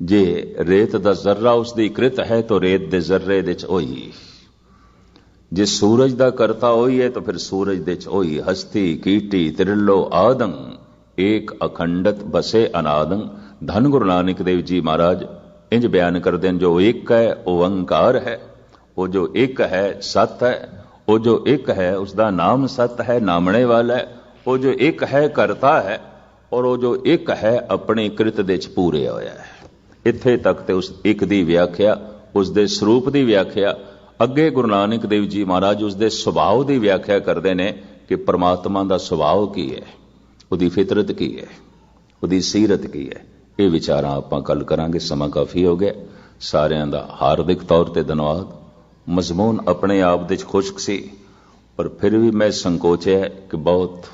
जे रेत दा जर्रा उसदी कृत है तो रेत दे जर्रे दे च ओही। जे सूरज दा करता ओही है तो फिर सूरज दे च ओही। हस्ती कीटी त्रिलो आदंग एक अखंडत बसे अनादंग। धन गुरु नानक देव जी महाराज इंज बयान करते हैं, जो एक है वो ओंकार है, वो जो एक है सत है, वो जो एक है उसका नाम सत है, नामने वाला है। वो जो एक है करता है, और वो जो एक है अपनी कृत दे च पूरे होया है। इत्थे तक ते उस एक दी व्याख्या, उसदे स्वरूप दी व्याख्या। अगे गुरु नानक देव जी महाराज उसदे सुभाव दी व्याख्या करते हैं कि परमात्मा दा सुभाव की है, उहदी फितरत की है, उहदी सीरत की है। ये विचारां आपां कल करांगे। समा काफी हो गया। सारियां दा हार्दिक तौर ते धन्यवाद। मजमून अपने आप दे खुश्क सी, पर फिर भी मैं संकोचिया कि बहुत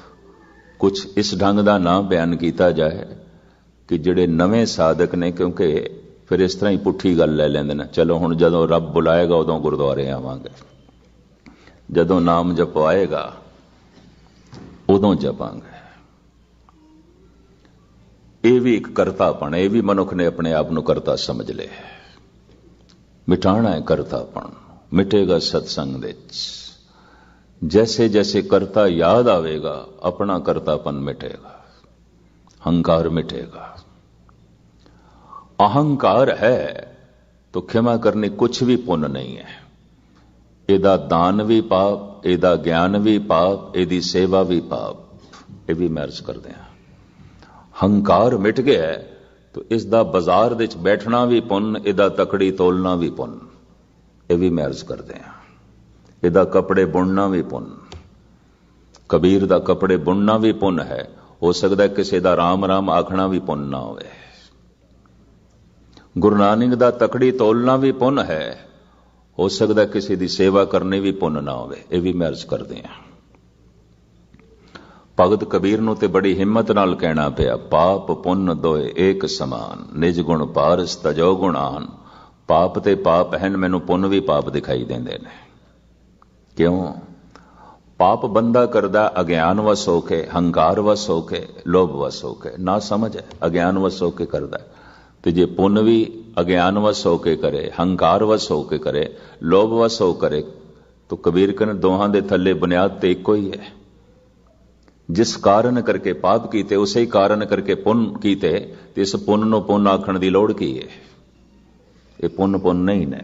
कुछ इस ढंग दा ना बयान किया जाए कि जिहड़े नवे साधक ने, क्योंकि फिर इस तरह ही पुठी गल लै लैंदे ने। चलो हुण जदों रब बुलाएगा उदों गुरुद्वारे आवांगे, जदों नाम जपवाएगा उदों जपांगे। ये भी एक करतापन, ये भी मनुख ने अपने आप को करता समझ ले। मिटाना है करतापन, मिटेगा सत्संग दे। जैसे जैसे करता याद आवेगा अपना करतापन मिटेगा, अहंकार मिटेगा। अहंकार है तो क्षमा करनी कुछ भी पुण्य नहीं है। एदा दान भी पाप, एदा ज्ञान भी पाप, एदी सेवा भी पाप। ये भी मैं अर्ज करते हैं। हंकार मिट गया है तो इसका बाजार दे बैठना भी पुण्य, एदा तकड़ी तोलना भी पुण्य। ये भी मैं अर्ज करते हैं। एदा कपड़े बुनना भी पुण्य। कबीर दा कपड़े बुनना भी पुण्य है। हो सकता है किसी का राम राम आखना भी पुण्य ना होवे। गुरु नानक दा तकड़ी तोलना भी पुण्य है। हो सकता है किसी की सेवा करनी भी पुण्य ना होवे। ये भी मैं अर्ज करते हैं। भगत कबीर नूं ते बड़ी हिम्मत नाल कहना पिया, पाप पुण्य दोए एक समान, निज गुण पारस तजो गुणान। पाप ते पाप हैं, मैनू पुण्य भी पाप दिखाई देंदे ने। क्यों? पाप बंदा करदा अज्ञान वस होके, हंकार वस होके, लोभ वस होके, ना समझ है, अज्ञान वस होके करदा। ते जे पुण्य भी अज्ञान वस होके करे, हंकार वस होके करे, लोभ वस हो करे, तो कबीर कहने दोहां दे थल्ले बुनियाद ते इक्को ही है। जिस कारण करके पाप कीते उसे ही कारण करके पुण्य कीते, तो इस पुण्य नूं पुण्य आखण दी लोड़ की है? ये पुण्य पुण्य नहीं ने।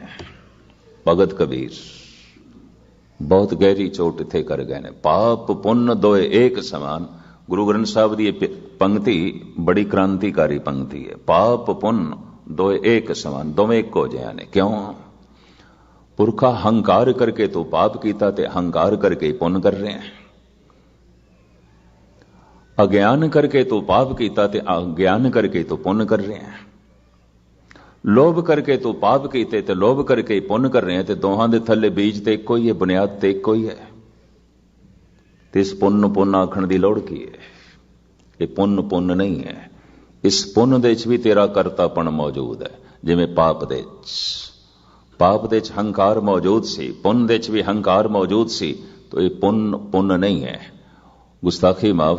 भगत कबीर बहुत गहरी चोट इत्थे कर गए ने। पाप पुण्य दोए एक समान। गुरु ग्रंथ साहब की पंक्ति बड़ी क्रांतिकारी पंक्ति है। पाप पुण्य दोए एक समान, दोवें एक हो जाए ने। क्यों? पुरखा हंकार करके तो पाप कीता ते हंकार करके पुण्य कर रहे हैं। अज्ञान करके तो पाप कीता ते अज्ञान करके तो पुण्य कर रहे हैं। लोभ करके तो पाप कीते ते लोभ करके पुण्य कर रहे हैं। ते दोहां दे थल्ले बीज ते इक्को ही है, बुनियाद ते इक्को ही है। ते इस पुण्य पुण्य आखण दी लोड़ की है? ये पुण्य पुण्य नहीं है। इस पुण्य दे च भी तेरा करतापन मौजूद है। जिवें पाप दे च हंकार मौजूद सी, पुण्य दे च भी हंकार मौजूद सी। तो ये पुण्य पुण्य नहीं है। गुस्ताखी माफ